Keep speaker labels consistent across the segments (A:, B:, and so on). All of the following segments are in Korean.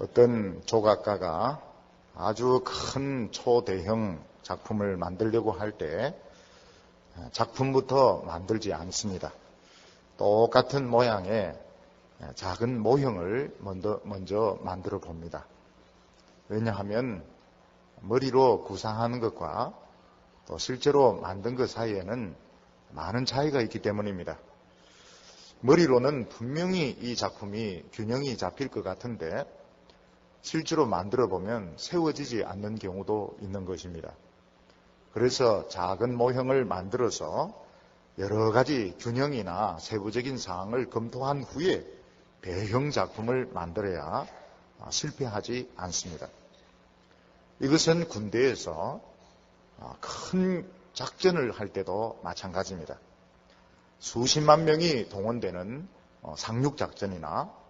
A: 어떤 조각가가 아주 큰 초대형 작품을 만들려고 할 때 작품부터 만들지 않습니다. 똑같은 모양의 작은 모형을 먼저 만들어 봅니다. 왜냐하면 머리로 구상하는 것과 또 실제로 만든 것 사이에는 많은 차이가 있기 때문입니다. 머리로는 분명히 이 작품이 균형이 잡힐 것 같은데 실제로 만들어 보면 세워지지 않는 경우도 있는 것입니다. 그래서 작은 모형을 만들어서 여러 가지 균형이나 세부적인 사항을 검토한 후에 대형 작품을 만들어야 실패하지 않습니다. 이것은 군대에서 큰 작전을 할 때도 마찬가지입니다. 수십만 명이 동원되는 상륙작전이나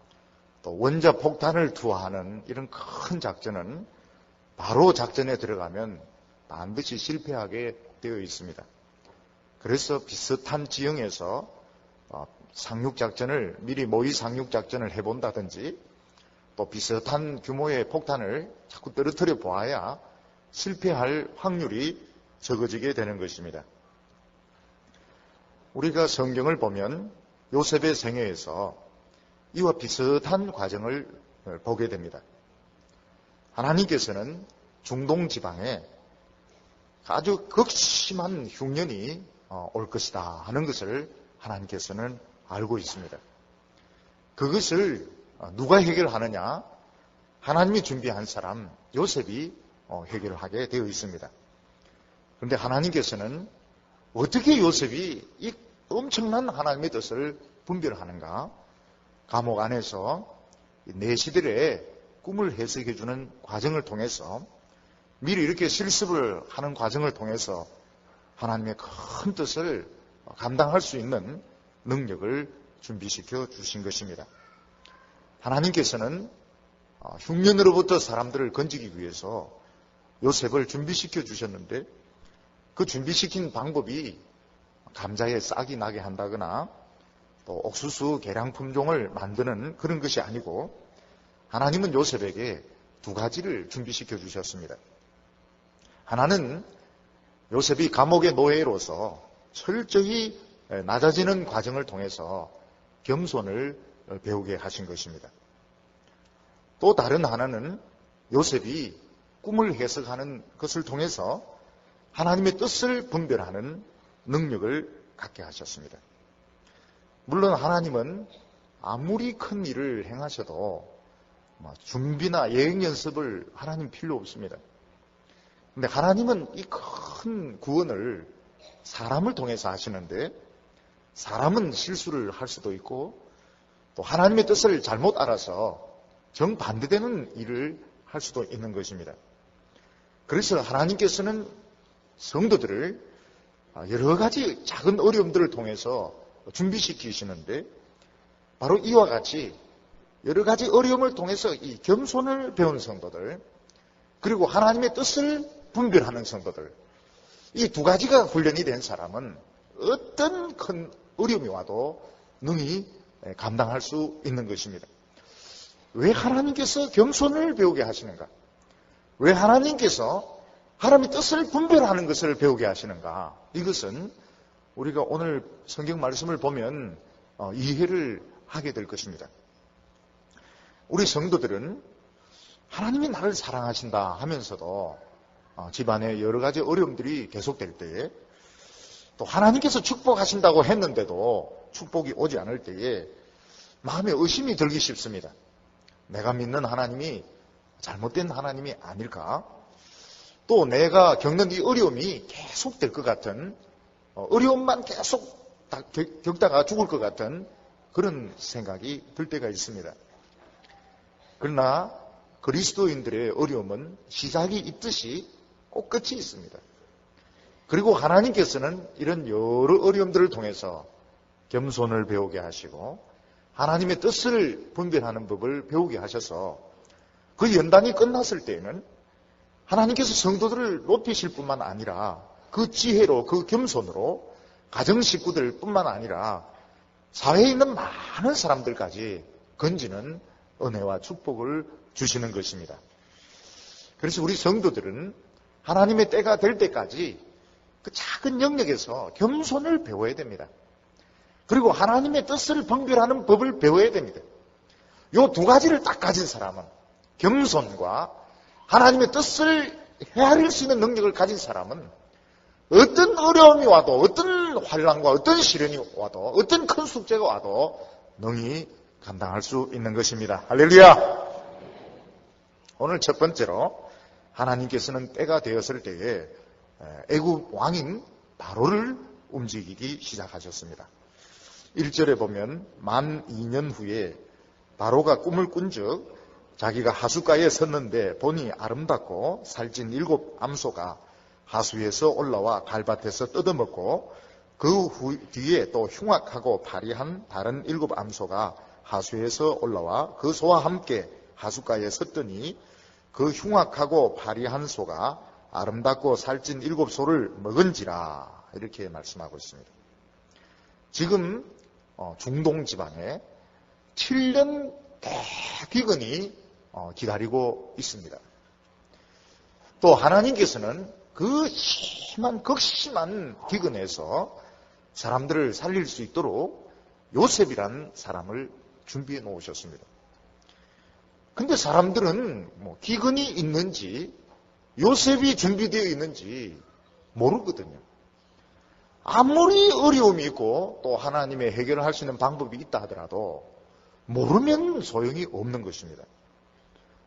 A: 또 원자 폭탄을 투하하는 이런 큰 작전은 바로 작전에 들어가면 반드시 실패하게 되어 있습니다. 그래서 비슷한 지형에서 상륙작전을 미리 모의 상륙작전을 해본다든지 또 비슷한 규모의 폭탄을 자꾸 떨어뜨려 보아야 실패할 확률이 적어지게 되는 것입니다. 우리가 성경을 보면 요셉의 생애에서 이와 비슷한 과정을 보게 됩니다. 하나님께서는 중동 지방에 아주 극심한 흉년이 올 것이다 하는 것을 하나님께서는 알고 있습니다. 그것을 누가 해결하느냐? 하나님이 준비한 사람 요셉이 해결을 하게 되어 있습니다. 그런데 하나님께서는 어떻게 요셉이 이 엄청난 하나님의 뜻을 분별하는가? 감옥 안에서 내시들의 꿈을 해석해주는 과정을 통해서 미리 이렇게 실습을 하는 과정을 통해서 하나님의 큰 뜻을 감당할 수 있는 능력을 준비시켜 주신 것입니다. 하나님께서는 흉년으로부터 사람들을 건지기 위해서 요셉을 준비시켜 주셨는데 그 준비시킨 방법이 감자에 싹이 나게 한다거나 또 옥수수 계량 품종을 만드는 그런 것이 아니고 하나님은 요셉에게 두 가지를 준비시켜 주셨습니다. 하나는 요셉이 감옥의 노예로서 철저히 낮아지는 과정을 통해서 겸손을 배우게 하신 것입니다. 또 다른 하나는 요셉이 꿈을 해석하는 것을 통해서 하나님의 뜻을 분별하는 능력을 갖게 하셨습니다. 물론 하나님은 아무리 큰 일을 행하셔도 준비나 예행 연습을 하나님 필요 없습니다. 근데 하나님은 이 큰 구원을 사람을 통해서 하시는데 사람은 실수를 할 수도 있고 또 하나님의 뜻을 잘못 알아서 정반대되는 일을 할 수도 있는 것입니다. 그래서 하나님께서는 성도들을 여러 가지 작은 어려움들을 통해서 준비시키시는데 바로 이와 같이 여러 가지 어려움을 통해서 이 겸손을 배운 성도들 그리고 하나님의 뜻을 분별하는 성도들 이 두 가지가 훈련이 된 사람은 어떤 큰 어려움이 와도 능히 감당할 수 있는 것입니다. 왜 하나님께서 겸손을 배우게 하시는가? 왜 하나님께서 하나님의 뜻을 분별하는 것을 배우게 하시는가? 이것은 우리가 오늘 성경 말씀을 보면 이해를 하게 될 것입니다. 우리 성도들은 하나님이 나를 사랑하신다 하면서도 집안에 여러 가지 어려움들이 계속될 때에 또 하나님께서 축복하신다고 했는데도 축복이 오지 않을 때에 마음에 의심이 들기 쉽습니다. 내가 믿는 하나님이 잘못된 하나님이 아닐까? 또 내가 겪는 이 어려움이 계속될 것 같은 어려움만 계속 겪다가 죽을 것 같은 그런 생각이 들 때가 있습니다. 그러나 그리스도인들의 어려움은 시작이 있듯이 꼭 끝이 있습니다. 그리고 하나님께서는 이런 여러 어려움들을 통해서 겸손을 배우게 하시고 하나님의 뜻을 분별하는 법을 배우게 하셔서 그 연단이 끝났을 때에는 하나님께서 성도들을 높이실 뿐만 아니라 그 지혜로 그 겸손으로 가정 식구들 뿐만 아니라 사회에 있는 많은 사람들까지 건지는 은혜와 축복을 주시는 것입니다. 그래서 우리 성도들은 하나님의 때가 될 때까지 그 작은 영역에서 겸손을 배워야 됩니다. 그리고 하나님의 뜻을 분별하는 법을 배워야 됩니다. 이 두 가지를 딱 가진 사람은, 겸손과 하나님의 뜻을 헤아릴 수 있는 능력을 가진 사람은 어떤 어려움이 와도, 어떤 환난과 어떤 시련이 와도, 어떤 큰 숙제가 와도 능히 감당할 수 있는 것입니다. 할렐루야! 오늘 첫 번째로 하나님께서는 때가 되었을 때에 애굽 왕인 바로를 움직이기 시작하셨습니다. 1절에 보면 만 2년 후에 바로가 꿈을 꾼즉 자기가 하숫가에 섰는데 보니 아름답고 살찐 7 암소가 하수에서 올라와 갈밭에서 뜯어먹고 그 뒤에 또 흉악하고 파리한 다른 7 암소가 하수에서 올라와 그 소와 함께 하숫가에 섰더니 그 흉악하고 파리한 소가 아름답고 살찐 7소를 먹은지라, 이렇게 말씀하고 있습니다. 지금 중동 지방에 7년 대기근이 기다리고 있습니다. 또 하나님께서는 그 극심한 기근에서 사람들을 살릴 수 있도록 요셉이란 사람을 준비해 놓으셨습니다. 근데 사람들은 기근이 있는지 요셉이 준비되어 있는지 모르거든요. 아무리 어려움이 있고 또 하나님의 해결을 할 수 있는 방법이 있다 하더라도 모르면 소용이 없는 것입니다.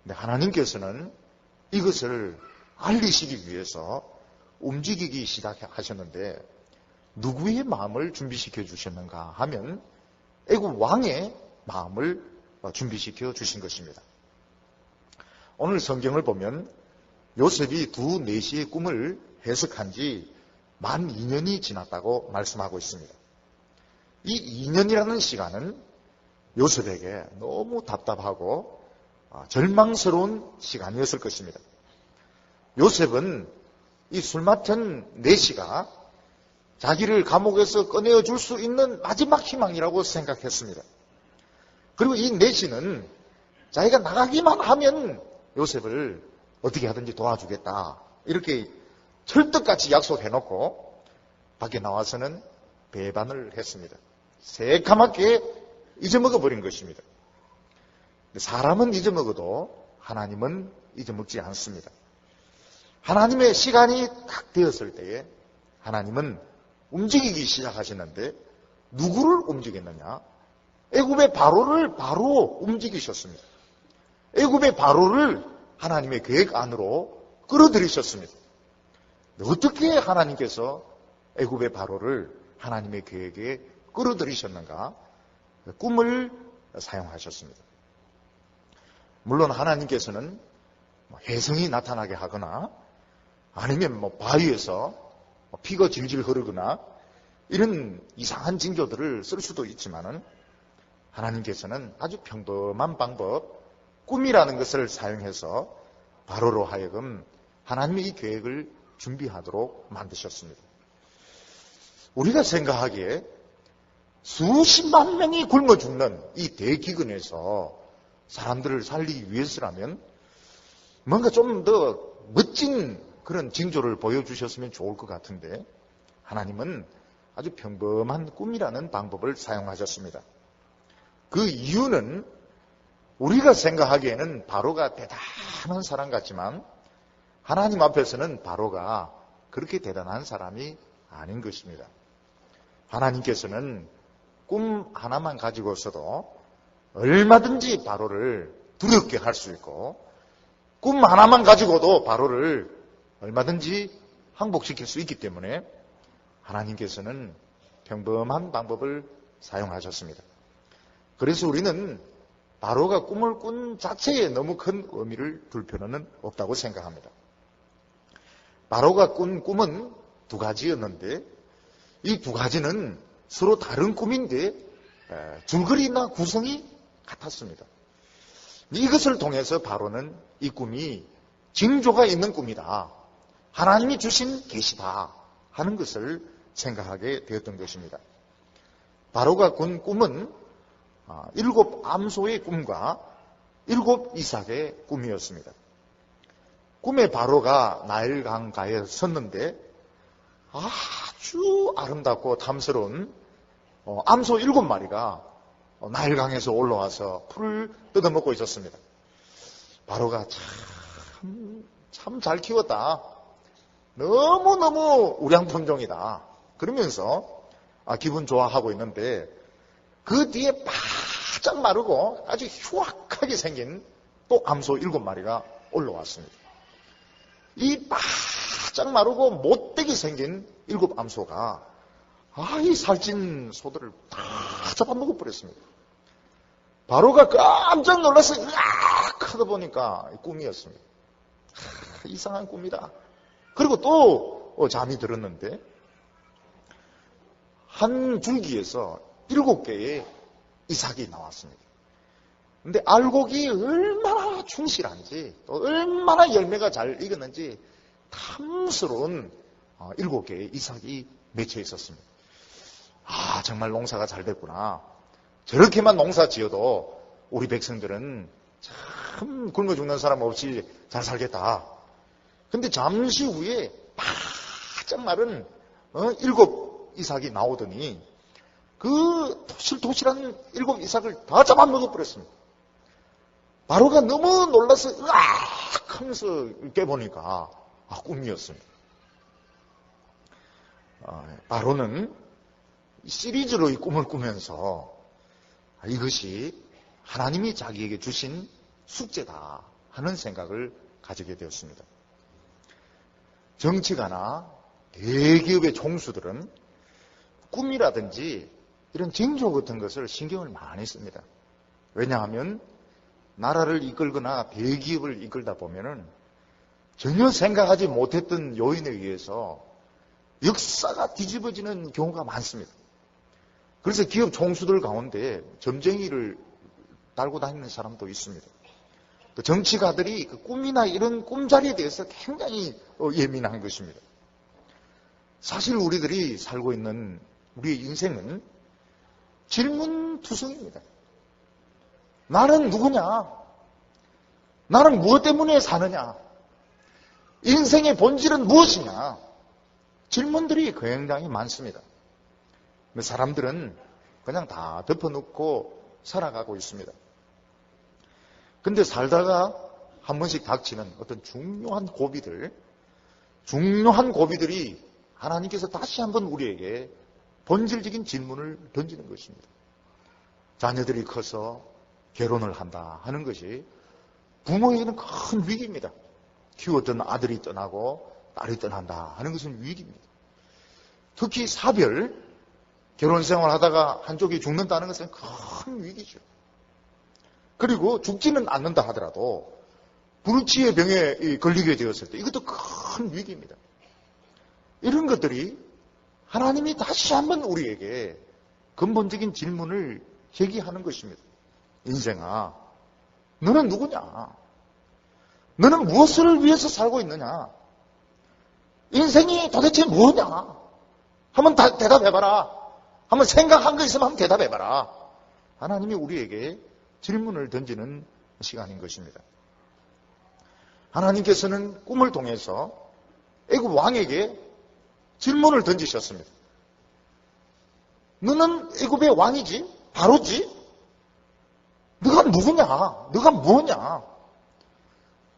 A: 근데 하나님께서는 이것을 알리시기 위해서 움직이기 시작하셨는데 누구의 마음을 준비시켜 주셨는가 하면 애굽 왕의 마음을 준비시켜 주신 것입니다. 오늘 성경을 보면 요셉이 두 내시의 꿈을 해석한 지 만 2년이 지났다고 말씀하고 있습니다. 이 2년이라는 시간은 요셉에게 너무 답답하고 절망스러운 시간이었을 것입니다. 요셉은 이 술 맡은 내시가 자기를 감옥에서 꺼내어 줄 수 있는 마지막 희망이라고 생각했습니다. 그리고 이 내시는 자기가 나가기만 하면 요셉을 어떻게 하든지 도와주겠다, 이렇게 철떡같이 약속해놓고 밖에 나와서는 배반을 했습니다. 새까맣게 잊어먹어버린 것입니다. 사람은 잊어먹어도 하나님은 잊어먹지 않습니다. 하나님의 시간이 딱 되었을 때에 하나님은 움직이기 시작하시는데 누구를 움직였느냐? 애굽의 바로를 바로 움직이셨습니다. 애굽의 바로를 하나님의 계획 안으로 끌어들이셨습니다. 어떻게 하나님께서 애굽의 바로를 하나님의 계획에 끌어들이셨는가? 꿈을 사용하셨습니다. 물론 하나님께서는 혜성이 나타나게 하거나 아니면 바위에서 피가 질질 흐르거나 이런 이상한 징조들을 쓸 수도 있지만은 하나님께서는 아주 평범한 방법, 꿈이라는 것을 사용해서 바로로 하여금 하나님의 이 계획을 준비하도록 만드셨습니다. 우리가 생각하기에 수십만 명이 굶어 죽는 이 대기근에서 사람들을 살리기 위해서라면 뭔가 좀 더 멋진 그런 징조를 보여주셨으면 좋을 것 같은데 하나님은 아주 평범한 꿈이라는 방법을 사용하셨습니다. 그 이유는 우리가 생각하기에는 바로가 대단한 사람 같지만 하나님 앞에서는 바로가 그렇게 대단한 사람이 아닌 것입니다. 하나님께서는 꿈 하나만 가지고서도 얼마든지 바로를 두렵게 할 수 있고 꿈 하나만 가지고도 바로를 얼마든지 항복시킬 수 있기 때문에 하나님께서는 평범한 방법을 사용하셨습니다. 그래서 우리는 바로가 꿈을 꾼 자체에 너무 큰 의미를 둘 필요는 없다고 생각합니다. 바로가 꾼 꿈은 두 가지였는데 이 두 가지는 서로 다른 꿈인데 줄거리나 구성이 같았습니다. 이것을 통해서 바로는 이 꿈이 징조가 있는 꿈이다, 하나님이 주신 계시다 하는 것을 생각하게 되었던 것입니다. 바로가 꾼 꿈은 7 암소의 꿈과 일곱 이삭의 꿈이었습니다. 꿈에 바로가 나일강가에 섰는데 아주 아름답고 탐스러운 암소 7마리가 나일강에서 올라와서 풀을 뜯어먹고 있었습니다. 바로가 참 잘 키웠다. 너무너무 우량품종이다. 그러면서 기분 좋아하고 있는데 그 뒤에 바짝 마르고 아주 흉악하게 생긴 또 암소 7마리가 올라왔습니다. 이 바짝 마르고 못되게 생긴 7 암소가 이 살찐 소들을 다 잡아먹어 버렸습니다. 바로가 깜짝 놀라서 으악 하다 보니까 꿈이었습니다. 이상한 꿈이다. 그리고 또 잠이 들었는데 한 줄기에서 7개의 이삭이 나왔습니다. 근데 알곡이 얼마나 충실한지 또 얼마나 열매가 잘 익었는지 탐스러운 7개의 이삭이 맺혀 있었습니다. 정말 농사가 잘 됐구나. 저렇게만 농사 지어도 우리 백성들은 참 굶어 죽는 사람 없이 잘 살겠다. 근데 잠시 후에 바짝 마른 7 이삭이 나오더니 그 도실도실한 7 이삭을 다 잡아먹어 버렸습니다. 바로가 너무 놀라서 으악 하면서 깨보니까 꿈이었습니다. 바로는 시리즈로 이 꿈을 꾸면서 이것이 하나님이 자기에게 주신 숙제다 하는 생각을 가지게 되었습니다. 정치가나 대기업의 총수들은 꿈이라든지 이런 징조 같은 것을 신경을 많이 씁니다. 왜냐하면 나라를 이끌거나 대기업을 이끌다 보면은 전혀 생각하지 못했던 요인에 의해서 역사가 뒤집어지는 경우가 많습니다. 그래서 기업 총수들 가운데 점쟁이를 달고 다니는 사람도 있습니다. 또 정치가들이 그 꿈이나 이런 꿈자리에 대해서 굉장히 예민한 것입니다. 사실 우리들이 살고 있는 우리의 인생은 질문투성입니다. 나는 누구냐? 나는 무엇 때문에 사느냐? 인생의 본질은 무엇이냐? 질문들이 굉장히 많습니다. 사람들은 그냥 다 덮어놓고 살아가고 있습니다. 근데 살다가 한 번씩 닥치는 어떤 중요한 고비들이 하나님께서 다시 한번 우리에게 본질적인 질문을 던지는 것입니다. 자녀들이 커서 결혼을 한다 하는 것이 부모에게는 큰 위기입니다. 키웠던 아들이 떠나고 딸이 떠난다 하는 것은 위기입니다. 특히 사별, 결혼 생활하다가 한쪽이 죽는다는 것은 큰 위기죠. 그리고 죽지는 않는다 하더라도 불치의 병에 걸리게 되었을 때 이것도 큰 위기입니다. 이런 것들이 하나님이 다시 한번 우리에게 근본적인 질문을 제기하는 것입니다. 인생아, 너는 누구냐? 너는 무엇을 위해서 살고 있느냐? 인생이 도대체 뭐냐? 한번 대답해봐라. 한번 생각한 거 있으면 한번 대답해봐라. 하나님이 우리에게 질문을 던지는 시간인 것입니다. 하나님께서는 꿈을 통해서 애굽 왕에게 질문을 던지셨습니다. 너는 애굽의 왕이지? 바로지? 너가 누구냐? 너가 뭐냐?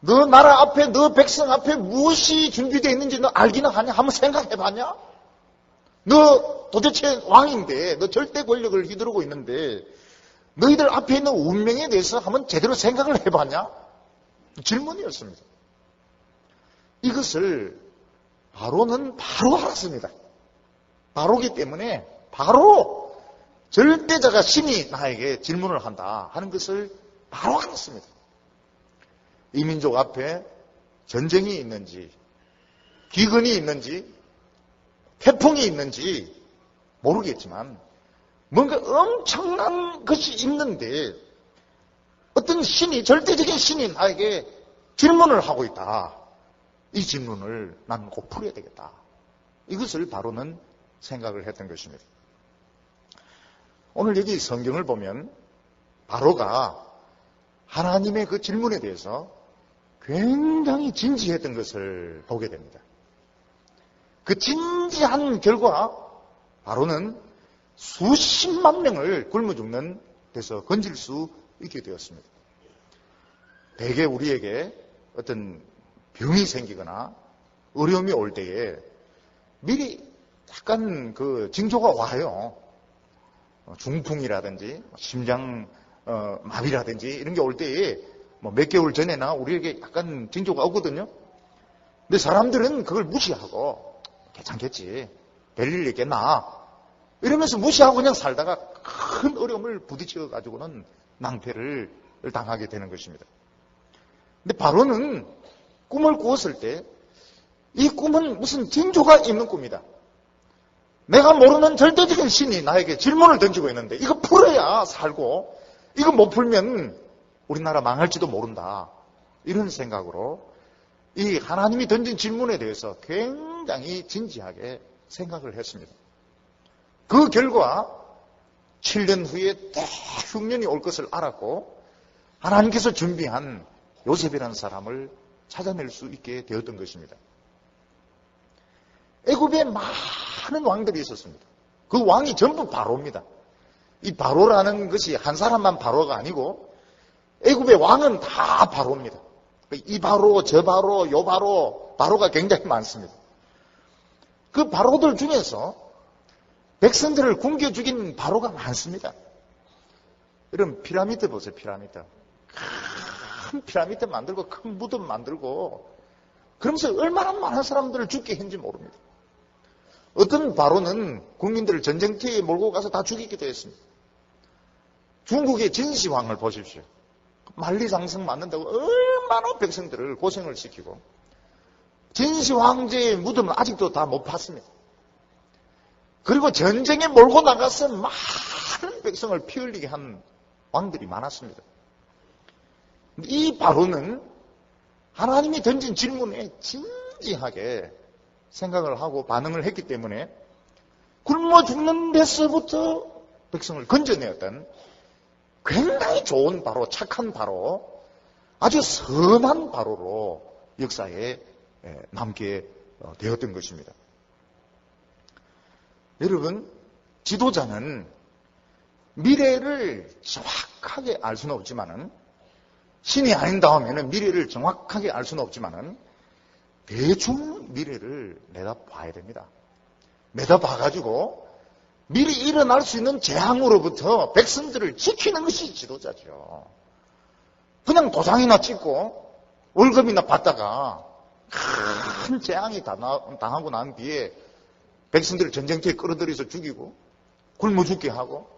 A: 너 나라 앞에, 너 백성 앞에 무엇이 준비되어 있는지 너 알기나 하냐? 한번 생각해봤냐? 너 도대체 왕인데, 너 절대 권력을 휘두르고 있는데 너희들 앞에 있는 운명에 대해서 한번 제대로 생각을 해봤냐? 질문이었습니다. 이것을 바로는 바로 알았습니다. 바로기 때문에 바로 절대자가 신이 나에게 질문을 한다 하는 것을 바로 알았습니다. 이 민족 앞에 전쟁이 있는지, 기근이 있는지, 태풍이 있는지 모르겠지만 뭔가 엄청난 것이 있는데 어떤 신이, 절대적인 신이 나에게 질문을 하고 있다. 이 질문을 나는 꼭 풀어야 되겠다. 이것을 바로는 생각을 했던 것입니다. 오늘 여기 성경을 보면 바로가 하나님의 그 질문에 대해서 굉장히 진지했던 것을 보게 됩니다. 그 진지한 결과 바로는 수십만 명을 굶어 죽는 데서 건질 수 있게 되었습니다. 대개 우리에게 어떤 병이 생기거나 어려움이 올 때에 미리 약간 그 징조가 와요. 중풍이라든지 심장 마비라든지 이런 게 올 때에 뭐 몇 개월 전에나 우리에게 약간 징조가 오거든요. 근데 사람들은 그걸 무시하고 괜찮겠지, 별일 있겠나 이러면서 무시하고 그냥 살다가 큰 어려움을 부딪혀 가지고는 낭패를 당하게 되는 것입니다. 근데 바로는 꿈을 꾸었을 때 이 꿈은 무슨 징조가 있는 꿈이다. 내가 모르는 절대적인 신이 나에게 질문을 던지고 있는데 이거 풀어야 살고, 이거 못 풀면 우리나라 망할지도 모른다. 이런 생각으로 이 하나님이 던진 질문에 대해서 굉장히 진지하게 생각을 했습니다. 그 결과 7년 후에 대흉년이 올 것을 알았고 하나님께서 준비한 요셉이라는 사람을 찾아낼 수 있게 되었던 것입니다. 애굽에 많은 왕들이 있었습니다. 그 왕이 전부 바로입니다. 이 바로라는 것이 한 사람만 바로가 아니고 애굽의 왕은 다 바로입니다. 이 바로, 저 바로, 요 바로, 바로가 굉장히 많습니다. 그 바로들 중에서 백성들을 굶겨 죽인 바로가 많습니다. 이런 피라미드 보세요, 피라미드. 큰 피라미드 만들고 큰 무덤 만들고 그러면서 얼마나 많은 사람들을 죽게 했는지 모릅니다. 어떤 바로는 국민들을 전쟁터에 몰고 가서 다 죽이기도 했습니다. 중국의 진시황을 보십시오. 만리장성 만든다고 얼마나 백성들을 고생을 시키고 진시황제의 무덤은 아직도 다 못 팠습니다. 그리고 전쟁에 몰고 나가서 많은 백성을 피 흘리게 한 왕들이 많았습니다. 이 바로는 하나님이 던진 질문에 진지하게 생각을 하고 반응을 했기 때문에 굶어 죽는 데서부터 백성을 건져내었던 굉장히 좋은 바로, 착한 바로, 아주 선한 바로로 역사에 남게 되었던 것입니다. 여러분, 지도자는 미래를 정확하게 알 수는 없지만은, 신이 아닌 다음에는 미래를 정확하게 알 수는 없지만은 대충 미래를 내다봐야 됩니다. 내다봐가지고 미리 일어날 수 있는 재앙으로부터 백성들을 지키는 것이 지도자죠. 그냥 도장이나 찍고 월급이나 받다가 큰 재앙이 당하고 난 뒤에 백성들을 전쟁터에 끌어들여서 죽이고 굶어 죽게 하고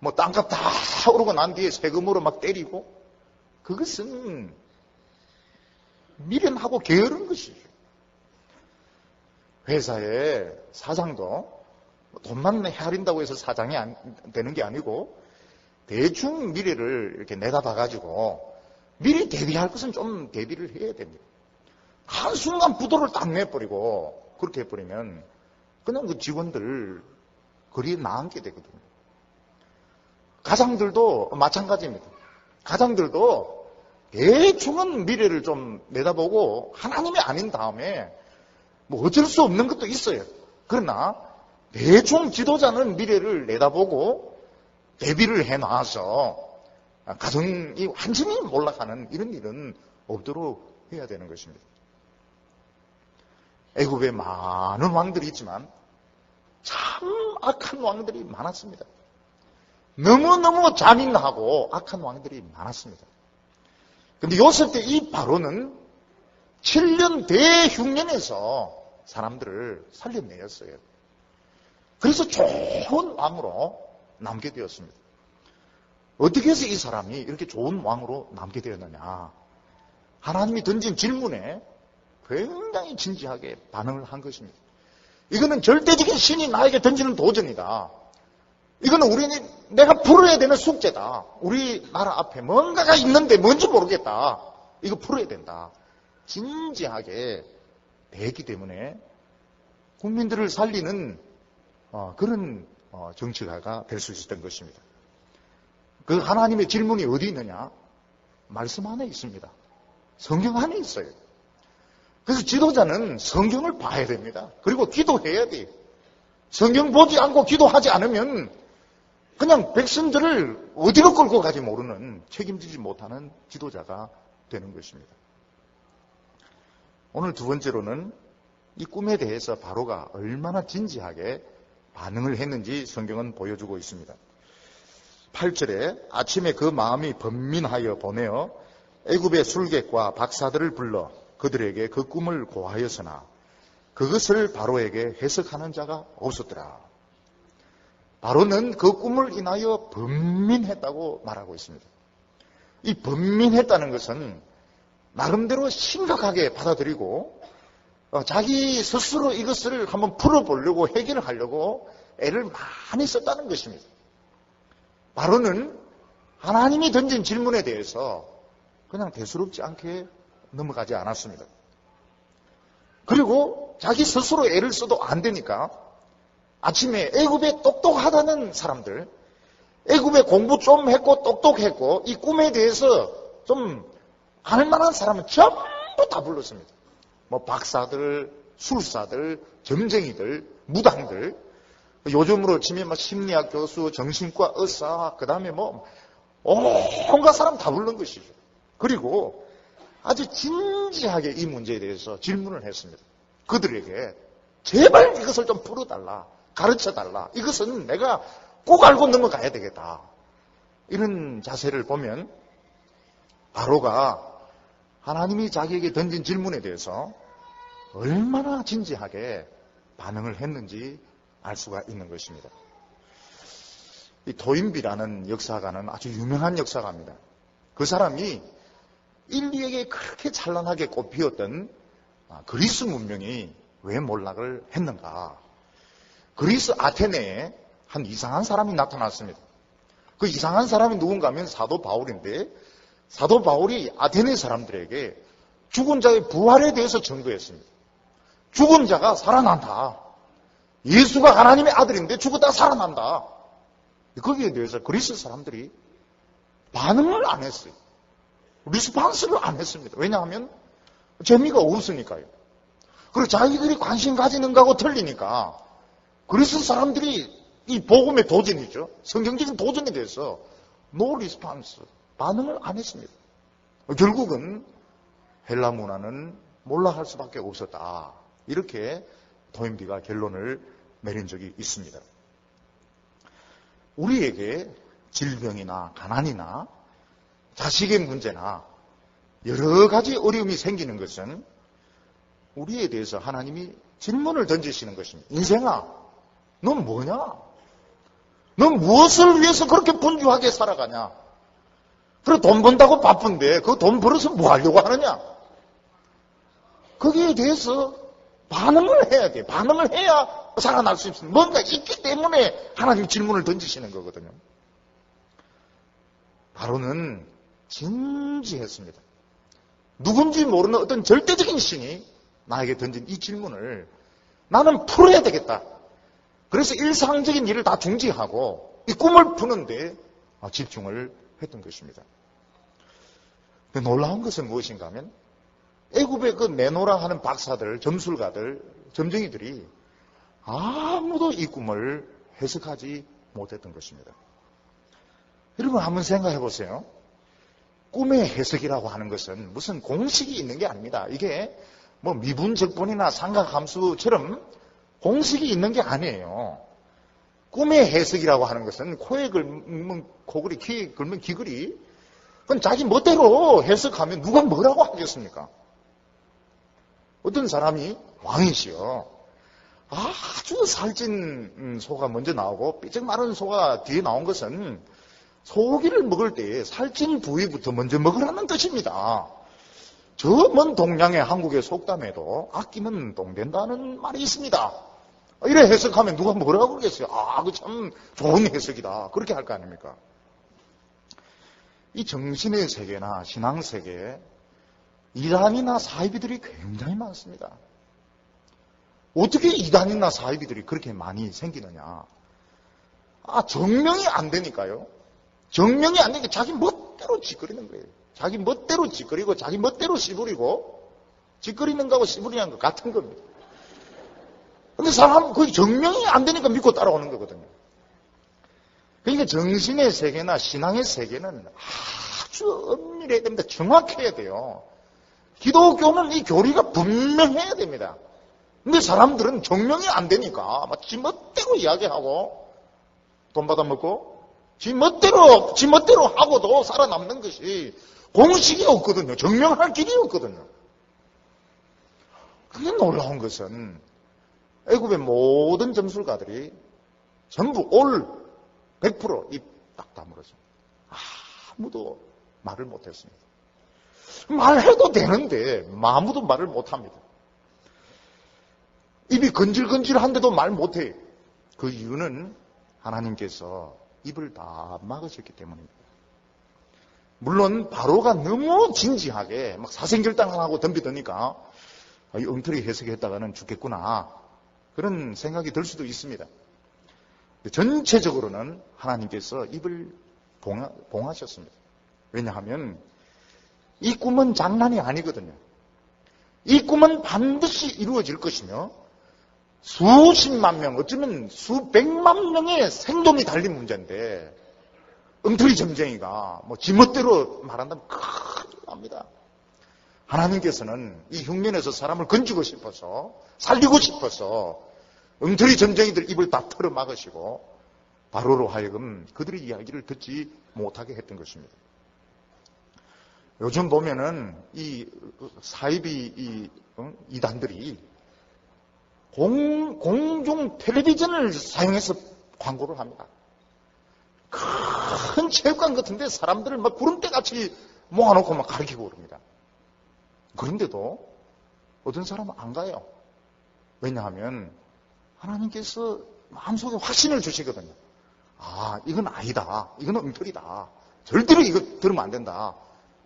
A: 뭐 땅값 다 오르고 난 뒤에 세금으로 막 때리고, 그것은 미련하고 게으른 것이죠. 회사의 사장도 돈만 헤아린다고 해서 사장이 되는 게 아니고 대충 미래를 이렇게 내다봐가지고 미리 대비할 것은 좀 대비를 해야 됩니다. 한순간 부도를 딱 내버리고 그렇게 해버리면 그냥 그 직원들 거리에 나앉게 되거든요. 가장들도 마찬가지입니다. 가장들도 대충은 미래를 좀 내다보고 하나님이 아닌 다음에 뭐 어쩔 수 없는 것도 있어요. 그러나 대충 지도자는 미래를 내다보고 대비를 해놔서 가정이 완전히 몰락하는 이런 일은 없도록 해야 되는 것입니다. 애굽에 많은 왕들이 있지만 참 악한 왕들이 많았습니다. 너무너무 잔인하고 악한 왕들이 많았습니다. 그런데 요셉 때 이 바로는 7년 대흉년에서 사람들을 살려내었어요. 그래서 좋은 왕으로 남게 되었습니다. 어떻게 해서 이 사람이 이렇게 좋은 왕으로 남게 되었느냐? 하나님이 던진 질문에 굉장히 진지하게 반응을 한 것입니다. 이거는 절대적인 신이 나에게 던지는 도전이다. 이거는 내가 풀어야 되는 숙제다. 우리나라 앞에 뭔가가 있는데 뭔지 모르겠다. 이거 풀어야 된다. 진지하게 대했기 때문에 국민들을 살리는 그런 정치가가 될 수 있었던 것입니다. 그 하나님의 질문이 어디 있느냐? 말씀 안에 있습니다. 성경 안에 있어요. 그래서 지도자는 성경을 봐야 됩니다. 그리고 기도해야 돼요. 성경 보지 않고 기도하지 않으면 그냥 백성들을 어디로 끌고 가지 모르는, 책임지지 못하는 지도자가 되는 것입니다. 오늘 두 번째로는 이 꿈에 대해서 바로가 얼마나 진지하게 반응을 했는지 성경은 보여주고 있습니다. 8절에 아침에 그 마음이 번민하여 보내어 애굽의 술객과 박사들을 불러 그들에게 그 꿈을 고하였으나 그것을 바로에게 해석하는 자가 없었더라. 바로는 그 꿈을 인하여 번민했다고 말하고 있습니다. 이 번민했다는 것은 나름대로 심각하게 받아들이고 자기 스스로 이것을 한번 풀어보려고 해결을 하려고 애를 많이 썼다는 것입니다. 바로는 하나님이 던진 질문에 대해서 그냥 대수롭지 않게 넘어가지 않았습니다. 그리고 자기 스스로 애를 써도 안 되니까 아침에 애굽에 똑똑하다는 사람들, 애굽에 공부 좀 했고 똑똑했고 이 꿈에 대해서 좀 아는 만한 사람은 전부 다 불렀습니다. 뭐 박사들, 술사들, 점쟁이들, 무당들, 요즘으로 치면 심리학 교수, 정신과 의사, 그 다음에 온갖 사람 다 부른 것이죠. 그리고 아주 진지하게 이 문제에 대해서 질문을 했습니다. 그들에게 제발 이것을 좀 풀어달라, 가르쳐달라. 이것은 내가 꼭 알고 넘어가야 되겠다. 이런 자세를 보면 바로가 하나님이 자기에게 던진 질문에 대해서 얼마나 진지하게 반응을 했는지 알 수가 있는 것입니다. 이 도인비라는 역사가는 아주 유명한 역사가입니다. 그 사람이 인류에게 그렇게 찬란하게 꽃피었던 그리스 문명이 왜 몰락을 했는가? 그리스 아테네에 한 이상한 사람이 나타났습니다. 그 이상한 사람이 누군가 하면 사도 바울인데, 사도 바울이 아테네 사람들에게 죽은 자의 부활에 대해서 전도했습니다. 죽은 자가 살아난다. 예수가 하나님의 아들인데 죽었다 살아난다. 거기에 대해서 그리스 사람들이 반응을 안 했어요. 리스판스를 안 했습니다. 왜냐하면 재미가 없으니까요. 그리고 자기들이 관심 가지는 거하고 틀리니까 그리스 사람들이 이 복음의 도전이죠. 성경적인 도전에 대해서 노 리스판스, 반응을 안 했습니다. 결국은 헬라 문화는 몰락할 수밖에 없었다. 이렇게 도인비가 결론을 내린 적이 있습니다. 우리에게 질병이나 가난이나 자식의 문제나 여러 가지 어려움이 생기는 것은 우리에 대해서 하나님이 질문을 던지시는 것입니다. 인생아, 넌 뭐냐? 넌 무엇을 위해서 그렇게 분주하게 살아가냐? 그리고 돈 번다고 바쁜데 그 돈 벌어서 뭐 하려고 하느냐? 거기에 대해서 반응을 해야 돼. 반응을 해야 살아날 수 있습니다. 뭔가 있기 때문에 하나님이 질문을 던지시는 거거든요. 바로는 진지했습니다. 누군지 모르는 어떤 절대적인 신이 나에게 던진 이 질문을 나는 풀어야 되겠다. 그래서 일상적인 일을 다 중지하고 이 꿈을 푸는데 집중을 했던 것입니다. 놀라운 것은 무엇인가 하면 애굽의 그 내노라 하는 박사들, 점술가들, 점쟁이들이 아무도 이 꿈을 해석하지 못했던 것입니다. 여러분 한번 생각해 보세요. 꿈의 해석이라고 하는 것은 무슨 공식이 있는 게 아닙니다. 이게 뭐 미분적분이나 삼각함수처럼 공식이 있는 게 아니에요. 꿈의 해석이라고 하는 것은 코에 걸면 코걸이, 귀에 걸면 귀걸이, 그건 자기 멋대로 해석하면 누가 뭐라고 하겠습니까? 어떤 사람이 왕이시여 아주 살찐 소가 먼저 나오고 삐쩍 마른 소가 뒤에 나온 것은 소고기를 먹을 때 살찐 부위부터 먼저 먹으라는 뜻입니다. 저 먼 동양의 한국의 속담에도 아끼면 똥 된다는 말이 있습니다. 이래 해석하면 누가 뭐라고 그러겠어요? 그 참 좋은 해석이다. 그렇게 할 거 아닙니까? 이 정신의 세계나 신앙 세계에 이단이나 사이비들이 굉장히 많습니다. 어떻게 이단이나 사이비들이 그렇게 많이 생기느냐? 정명이 안 되니까요. 정명이 안 되니까 자기 멋대로 짓거리는 거예요. 자기 멋대로 짓거리고 자기 멋대로 씨부리고 짓거리는 거하고 씨부리는 거 같은 겁니다. 근데 사람은 거의 증명이 안 되니까 믿고 따라오는 거거든요. 그러니까 정신의 세계나 신앙의 세계는 아주 엄밀해야 됩니다. 정확해야 돼요. 기독교는 이 교리가 분명해야 됩니다. 근데 사람들은 증명이 안 되니까 막 지 멋대로 이야기하고 돈 받아먹고 지 멋대로 하고도 살아남는 것이 공식이 없거든요. 증명할 길이 없거든요. 근데 놀라운 것은 애굽의 모든 점술가들이 전부 올 100% 입 딱 다물었어요. 아무도 말을 못했습니다. 말해도 되는데 아무도 말을 못합니다. 입이 건질건질한데도 말 못해요. 그 이유는 하나님께서 입을 다 막으셨기 때문입니다. 물론 바로가 너무 진지하게 막 사생결단하고 덤비더니까 이 엉터리 해석했다가는 죽겠구나 그런 생각이 들 수도 있습니다. 전체적으로는 하나님께서 입을 봉하셨습니다. 왜냐하면 이 꿈은 장난이 아니거든요. 이 꿈은 반드시 이루어질 것이며 수십만 명, 어쩌면 수백만 명의 생존이 달린 문제인데 엉터리 점쟁이가 지멋대로 말한다면 큰일 납니다. 하나님께서는 이 흉년에서 사람을 건지고 싶어서 살리고 싶어서 엉터리 점쟁이들 입을 다 털어 막으시고 바로로 하여금 그들의 이야기를 듣지 못하게 했던 것입니다. 요즘 보면은 이 사이비 이단들이 공중 텔레비전을 사용해서 광고를 합니다. 큰 체육관 같은데 사람들을 막 구름대같이 모아놓고 막 가르치고 그럽니다. 그런데도 어떤 사람은 안 가요. 왜냐하면 하나님께서 마음속에 확신을 주시거든요. 이건 아니다. 이건 엉터리다. 절대로 이거 들으면 안 된다.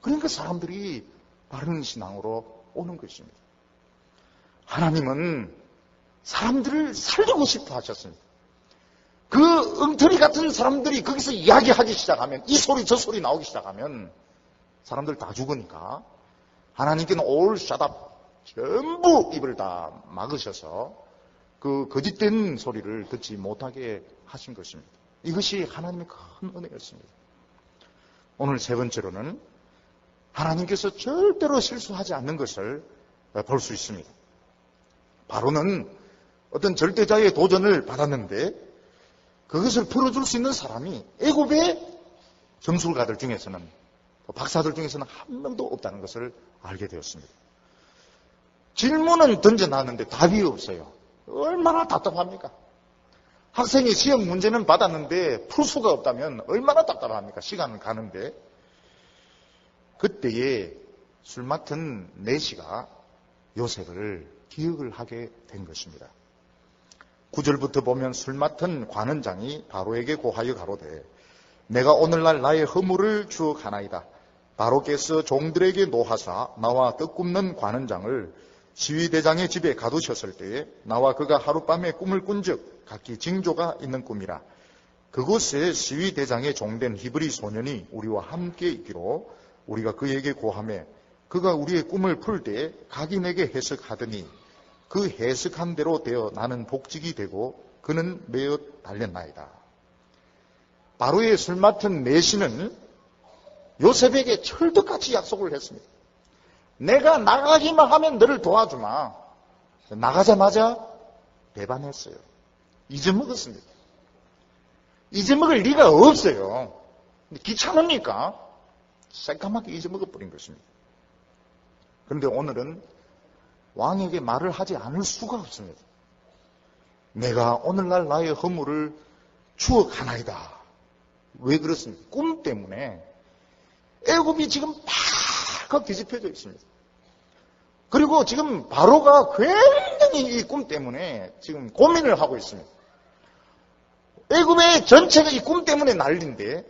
A: 그러니까 사람들이 바른 신앙으로 오는 것입니다. 하나님은 사람들을 살리고 싶어 하셨습니다. 그 엉터리 같은 사람들이 거기서 이야기하기 시작하면 이 소리 저 소리 나오기 시작하면 사람들 다 죽으니까 하나님께는 all shut up 전부 입을 다 막으셔서 그 거짓된 소리를 듣지 못하게 하신 것입니다. 이것이 하나님의 큰 은혜였습니다. 오늘 세 번째로는 하나님께서 절대로 실수하지 않는 것을 볼 수 있습니다. 바로는 어떤 절대자의 도전을 받았는데 그것을 풀어줄 수 있는 사람이 애굽의 점술가들 중에서는 박사들 중에서는 한 명도 없다는 것을 알게 되었습니다. 질문은 던져놨는데 답이 없어요. 얼마나 답답합니까? 학생이 시험 문제는 받았는데 풀 수가 없다면 얼마나 답답합니까? 시간은 가는데. 그때에 술 맡은 내시가 요셉을 기억을 하게 된 것입니다. 9절부터 보면 술 맡은 관원장이 바로에게 고하여 가로되 내가 오늘날 나의 허물을 추억하나이다. 바로께서 종들에게 노하사 나와 떡 굽는 관원장을 시위대장의 집에 가두셨을 때에 나와 그가 하룻밤에 꿈을 꾼즉 각기 징조가 있는 꿈이라. 그곳에 시위대장의 종된 히브리 소년이 우리와 함께 있기로 우리가 그에게 고하매 그가 우리의 꿈을 풀 때 각인에게 해석하더니 그 해석한 대로 되어 나는 복직이 되고 그는 매어 달렸나이다. 바로의 술 맡은 내시는 요셉에게 철떡같이 약속을 했습니다. 내가 나가기만 하면 너를 도와주마. 나가자마자 배반했어요. 잊어먹었습니다. 잊어먹을 리가 없어요. 귀찮으니까 새까맣게 잊어먹어버린 것입니다. 그런데 오늘은 왕에게 말을 하지 않을 수가 없습니다. 내가 오늘날 나의 허물을 추억하나이다. 왜 그렇습니까? 꿈 때문에 애굽이 지금 팍 뒤집혀져 있습니다. 그리고 지금 바로가 굉장히 이 꿈 때문에 지금 고민을 하고 있습니다. 애굽의 전체가 이 꿈 때문에 난리인데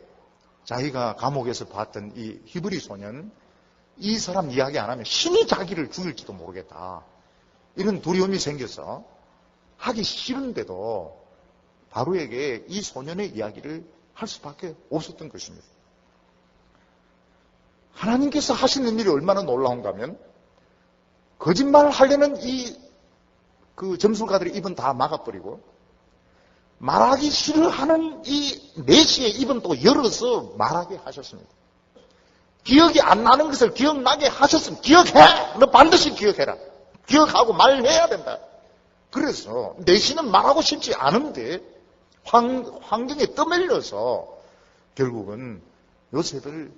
A: 자기가 감옥에서 봤던 이 히브리 소년, 이 사람 이야기 안 하면 신이 자기를 죽일지도 모르겠다. 이런 두려움이 생겨서 하기 싫은데도 바로에게 이 소년의 이야기를 할 수밖에 없었던 것입니다. 하나님께서 하시는 일이 얼마나 놀라운가 하면 거짓말 하려는 그 점술가들의 입은 다 막아버리고 말하기 싫어하는 이 내시의 입은 또 열어서 말하게 하셨습니다. 기억이 안 나는 것을 기억나게 하셨습니다. 기억해! 너 반드시 기억해라. 기억하고 말해야 된다. 그래서 내시는 말하고 싶지 않은데 환경에 떠밀려서 결국은 요셉을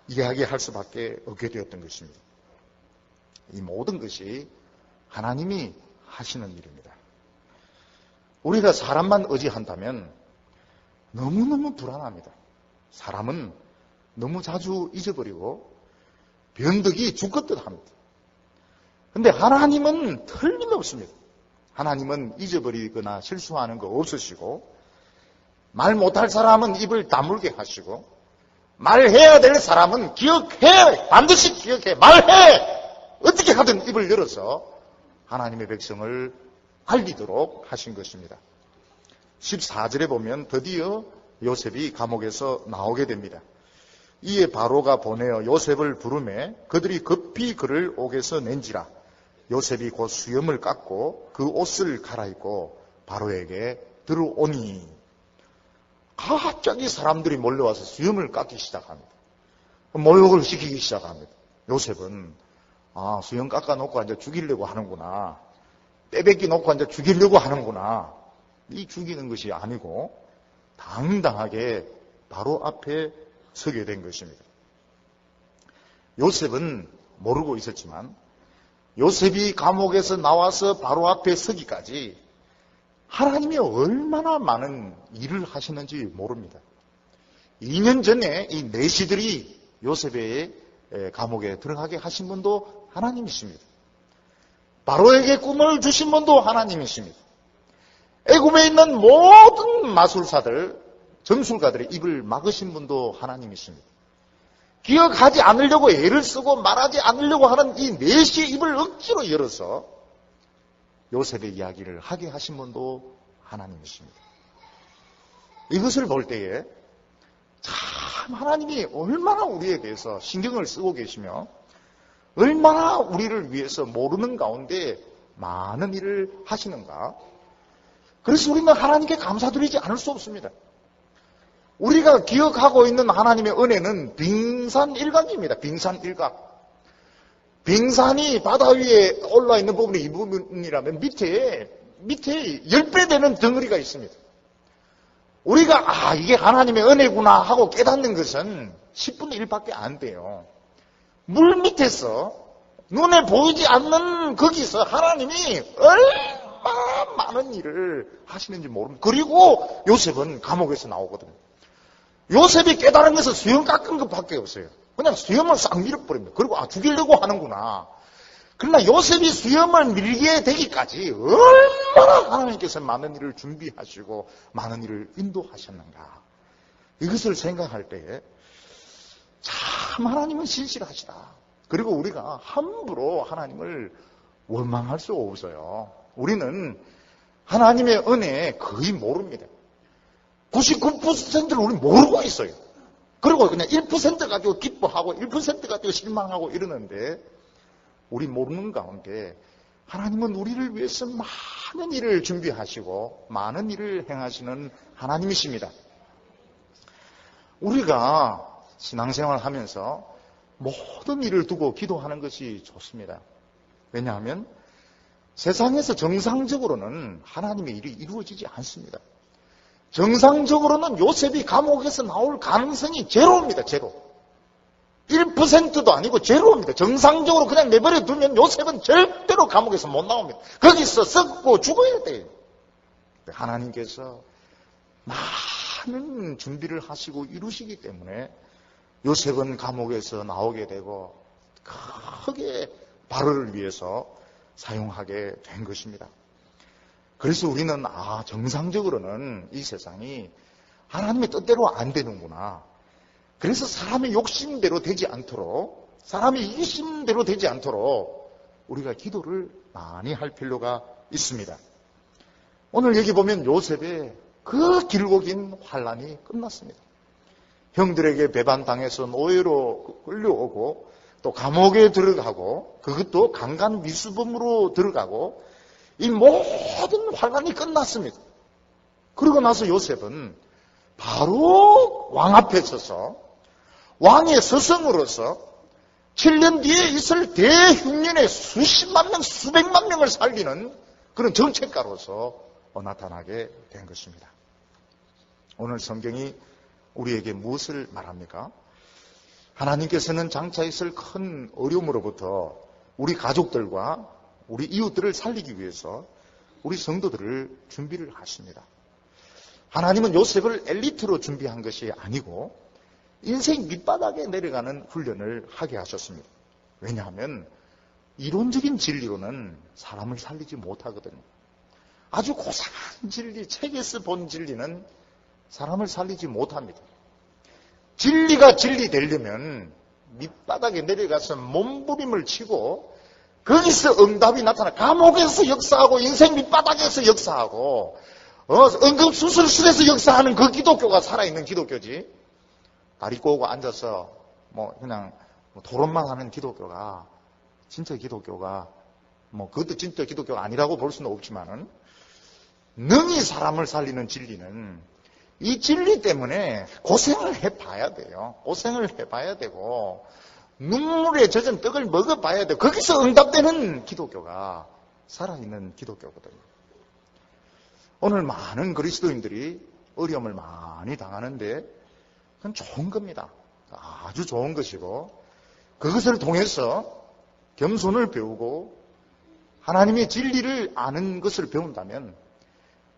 A: 이야기할 수밖에 없게 되었던 것입니다. 이 모든 것이 하나님이 하시는 일입니다. 우리가 사람만 의지한다면 너무너무 불안합니다. 사람은 너무 자주 잊어버리고 변덕이 죽겠듯 합니다. 그런데 하나님은 틀림없습니다. 하나님은 잊어버리거나 실수하는 거 없으시고 말 못할 사람은 입을 다물게 하시고 말해야 될 사람은 기억해! 반드시 기억해! 말해! 어떻게 하든 입을 열어서 하나님의 백성을 알리도록 하신 것입니다. 14절에 보면 드디어 요셉이 감옥에서 나오게 됩니다. 이에 바로가 보내어 요셉을 부르매 그들이 급히 그를 옥에서 낸지라. 요셉이 곧 수염을 깎고 그 옷을 갈아입고 바로에게 들어오니 갑자기 사람들이 몰려와서 수염을 깎기 시작합니다. 모욕을 시키기 시작합니다. 요셉은 수염 깎아놓고 이제 죽이려고 하는구나. 빼뱉기 놓고 이제 죽이려고 하는구나. 이 죽이는 것이 아니고 당당하게 바로 앞에 서게 된 것입니다. 요셉은 모르고 있었지만 요셉이 감옥에서 나와서 바로 앞에 서기까지 하나님이 얼마나 많은 일을 하시는지 모릅니다. 2년 전에 이 내시들이 요셉의 감옥에 들어가게 하신 분도 하나님이십니다. 바로에게 꿈을 주신 분도 하나님이십니다. 애굽에 있는 모든 마술사들, 점술가들의 입을 막으신 분도 하나님이십니다. 기억하지 않으려고 애를 쓰고 말하지 않으려고 하는 이 내시의 입을 억지로 열어서 요셉의 이야기를 하게 하신 분도 하나님이십니다. 이것을 볼 때에 참 하나님이 얼마나 우리에 대해서 신경을 쓰고 계시며 얼마나 우리를 위해서 모르는 가운데 많은 일을 하시는가. 그래서 우리는 하나님께 감사드리지 않을 수 없습니다. 우리가 기억하고 있는 하나님의 은혜는 빙산일각입니다. 빙산일각. 빙산이 바다 위에 올라 있는 부분이 이 부분이라면 밑에 10배 되는 덩어리가 있습니다. 우리가 이게 하나님의 은혜구나 하고 깨닫는 것은 10분의 1밖에 안 돼요. 물 밑에서 눈에 보이지 않는 거기서 하나님이 얼마나 많은 일을 하시는지 모릅니다. 그리고 요셉은 감옥에서 나오거든요. 요셉이 깨달은 것은 수염 깎은 것밖에 없어요. 그냥 수염을 싹 밀어버립니다. 그리고 죽이려고 하는구나. 그러나 요셉이 수염을 밀게 되기까지 얼마나 하나님께서 많은 일을 준비하시고 많은 일을 인도하셨는가. 이것을 생각할 때에 참 하나님은 신실하시다. 그리고 우리가 함부로 하나님을 원망할 수 없어요. 우리는 하나님의 은혜에 거의 모릅니다. 99%를 우리 모르고 있어요. 그리고 그냥 1% 가지고 기뻐하고 1% 가지고 실망하고 이러는데 우리 모르는 가운데 하나님은 우리를 위해서 많은 일을 준비하시고 많은 일을 행하시는 하나님이십니다. 우리가 신앙생활을 하면서 모든 일을 두고 기도하는 것이 좋습니다. 왜냐하면 세상에서 정상적으로는 하나님의 일이 이루어지지 않습니다. 정상적으로는 요셉이 감옥에서 나올 가능성이 제로입니다. 제로. 1%도 아니고 제로입니다. 정상적으로 그냥 내버려 두면 요셉은 절대로 감옥에서 못 나옵니다. 거기서 썩고 죽어야 돼요. 하나님께서 많은 준비를 하시고 이루시기 때문에 요셉은 감옥에서 나오게 되고 크게 바로를 위해서 사용하게 된 것입니다. 그래서 우리는 정상적으로는 이 세상이 하나님의 뜻대로 안 되는구나. 그래서 사람의 욕심대로 되지 않도록, 사람의 이기심대로 되지 않도록 우리가 기도를 많이 할 필요가 있습니다. 오늘 여기 보면 요셉의 그 길고 긴 환란이 끝났습니다. 형들에게 배반당해서 노예로 끌려오고 또 감옥에 들어가고 그것도 강간 미수범으로 들어가고 이 모든 환란이 끝났습니다. 그러고 나서 요셉은 바로 왕 앞에 서서 왕의 스승으로서 7년 뒤에 있을 대흉년의 수십만 명, 수백만 명을 살리는 그런 정책가로서 나타나게 된 것입니다. 오늘 성경이 우리에게 무엇을 말합니까? 하나님께서는 장차 있을 큰 어려움으로부터 우리 가족들과 우리 이웃들을 살리기 위해서 우리 성도들을 준비를 하십니다. 하나님은 요셉을 엘리트로 준비한 것이 아니고 인생 밑바닥에 내려가는 훈련을 하게 하셨습니다. 왜냐하면 이론적인 진리로는 사람을 살리지 못하거든요. 아주 고상한 진리, 책에서 본 진리는 사람을 살리지 못합니다. 진리가 진리 되려면 밑바닥에 내려가서 몸부림을 치고 거기서 응답이 나타나 감옥에서 역사하고 인생 밑바닥에서 역사하고 응급수술실에서 역사하는 그 기독교가 살아있는 기독교지. 다리 꼬고 앉아서 그냥 토론만 하는 기독교가 진짜 기독교가 그것도 진짜 기독교가 아니라고 볼 수는 없지만은 능히 사람을 살리는 진리는 이 진리 때문에 고생을 해봐야 돼요. 고생을 해봐야 되고 눈물에 젖은 떡을 먹어봐야 돼요. 거기서 응답되는 기독교가 살아있는 기독교거든요. 오늘 많은 그리스도인들이 어려움을 많이 당하는데 그건 좋은 겁니다. 아주 좋은 것이고 그것을 통해서 겸손을 배우고 하나님의 진리를 아는 것을 배운다면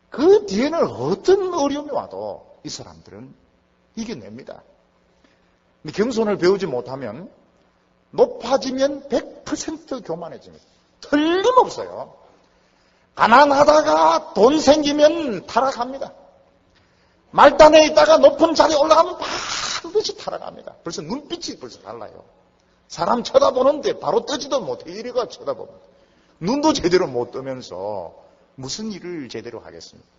A: 그 뒤에는 어떤 어려움이 와도 이 사람들은 이겨냅니다. 근데 겸손을 배우지 못하면 높아지면 100% 교만해집니다. 틀림없어요. 가난하다가 돈 생기면 타락합니다. 말단에 있다가 높은 자리에 올라가면 반드시 타락합니다. 벌써 눈빛이 벌써 달라요. 사람 쳐다보는데 바로 뜨지도 못해. 이리가 쳐다봅니다. 눈도 제대로 못 뜨면서 무슨 일을 제대로 하겠습니까?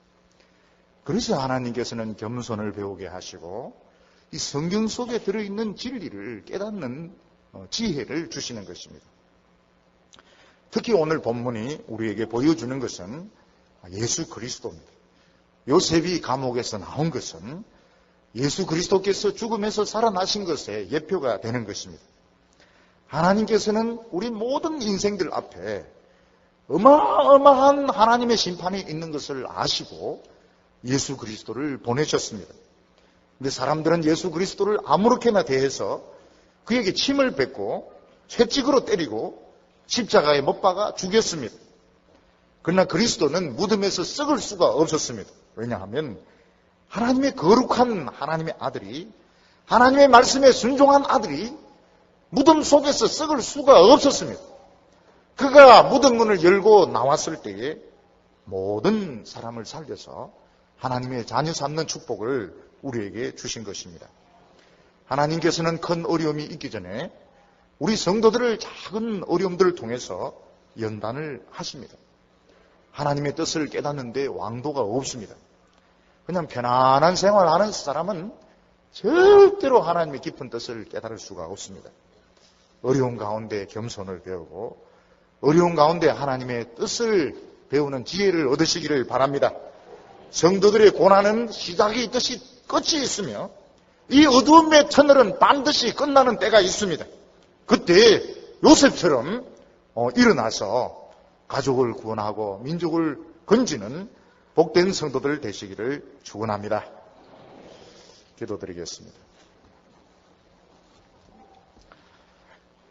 A: 그래서 하나님께서는 겸손을 배우게 하시고 이 성경 속에 들어있는 진리를 깨닫는 지혜를 주시는 것입니다. 특히 오늘 본문이 우리에게 보여주는 것은 예수 그리스도입니다. 요셉이 감옥에서 나온 것은 예수 그리스도께서 죽음에서 살아나신 것의 예표가 되는 것입니다. 하나님께서는 우리 모든 인생들 앞에 어마어마한 하나님의 심판이 있는 것을 아시고 예수 그리스도를 보내셨습니다. 근데 사람들은 예수 그리스도를 아무렇게나 대해서 그에게 침을 뱉고 채찍으로 때리고 십자가에 못 박아 죽였습니다. 그러나 그리스도는 무덤에서 썩을 수가 없었습니다. 왜냐하면 하나님의 거룩한 하나님의 아들이, 하나님의 말씀에 순종한 아들이 무덤 속에서 썩을 수가 없었습니다. 그가 무덤 문을 열고 나왔을 때에 모든 사람을 살려서 하나님의 자녀 삼는 축복을 우리에게 주신 것입니다. 하나님께서는 큰 어려움이 있기 전에 우리 성도들을 작은 어려움들을 통해서 연단을 하십니다. 하나님의 뜻을 깨닫는데 왕도가 없습니다. 그냥 편안한 생활하는 사람은 절대로 하나님의 깊은 뜻을 깨달을 수가 없습니다. 어려운 가운데 겸손을 배우고 어려운 가운데 하나님의 뜻을 배우는 지혜를 얻으시기를 바랍니다. 성도들의 고난은 시작이 있듯이 끝이 있으며 이 어두움의 터널은 반드시 끝나는 때가 있습니다. 그때 요셉처럼 일어나서 가족을 구원하고 민족을 건지는 복된 성도들 되시기를 축원합니다. 기도드리겠습니다.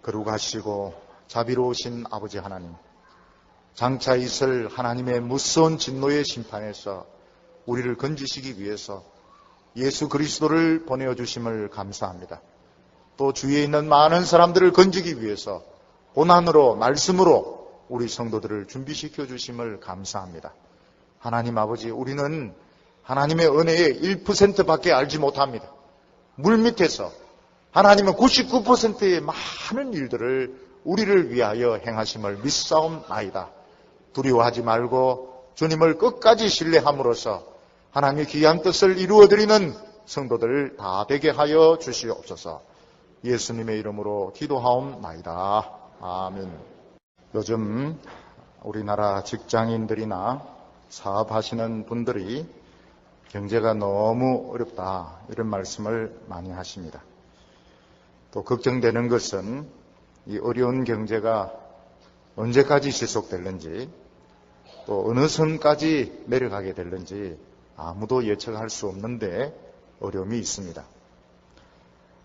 A: 거룩하시고 자비로우신 아버지 하나님, 장차 있을 하나님의 무서운 진노의 심판에서 우리를 건지시기 위해서 예수 그리스도를 보내어 주심을 감사합니다. 또 주위에 있는 많은 사람들을 건지기 위해서 고난으로 말씀으로 우리 성도들을 준비시켜 주심을 감사합니다. 하나님 아버지, 우리는 하나님의 은혜의 1%밖에 알지 못합니다. 물 밑에서 하나님은 99%의 많은 일들을 우리를 위하여 행하심을 믿사옵나이다. 두려워하지 말고 주님을 끝까지 신뢰함으로써 하나님의 귀한 뜻을 이루어드리는 성도들 다 되게 하여 주시옵소서. 예수님의 이름으로 기도하옵나이다. 아멘. 요즘 우리나라 직장인들이나 사업하시는 분들이 경제가 너무 어렵다, 이런 말씀을 많이 하십니다. 또 걱정되는 것은 이 어려운 경제가 언제까지 지속될는지, 또 어느 선까지 내려가게 될는지 아무도 예측할 수 없는데 어려움이 있습니다.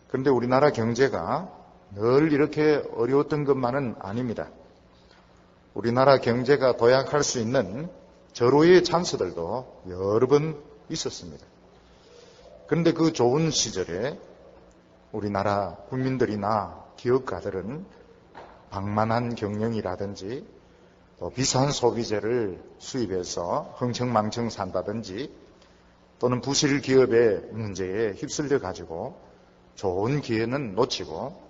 A: 그런데 우리나라 경제가 늘 이렇게 어려웠던 것만은 아닙니다. 우리나라 경제가 도약할 수 있는 절호의 찬스들도 여러 번 있었습니다. 그런데 그 좋은 시절에 우리나라 국민들이나 기업가들은 방만한 경영이라든지 또 비싼 소비재를 수입해서 흥청망청 산다든지 또는 부실 기업의 문제에 휩쓸려 가지고 좋은 기회는 놓치고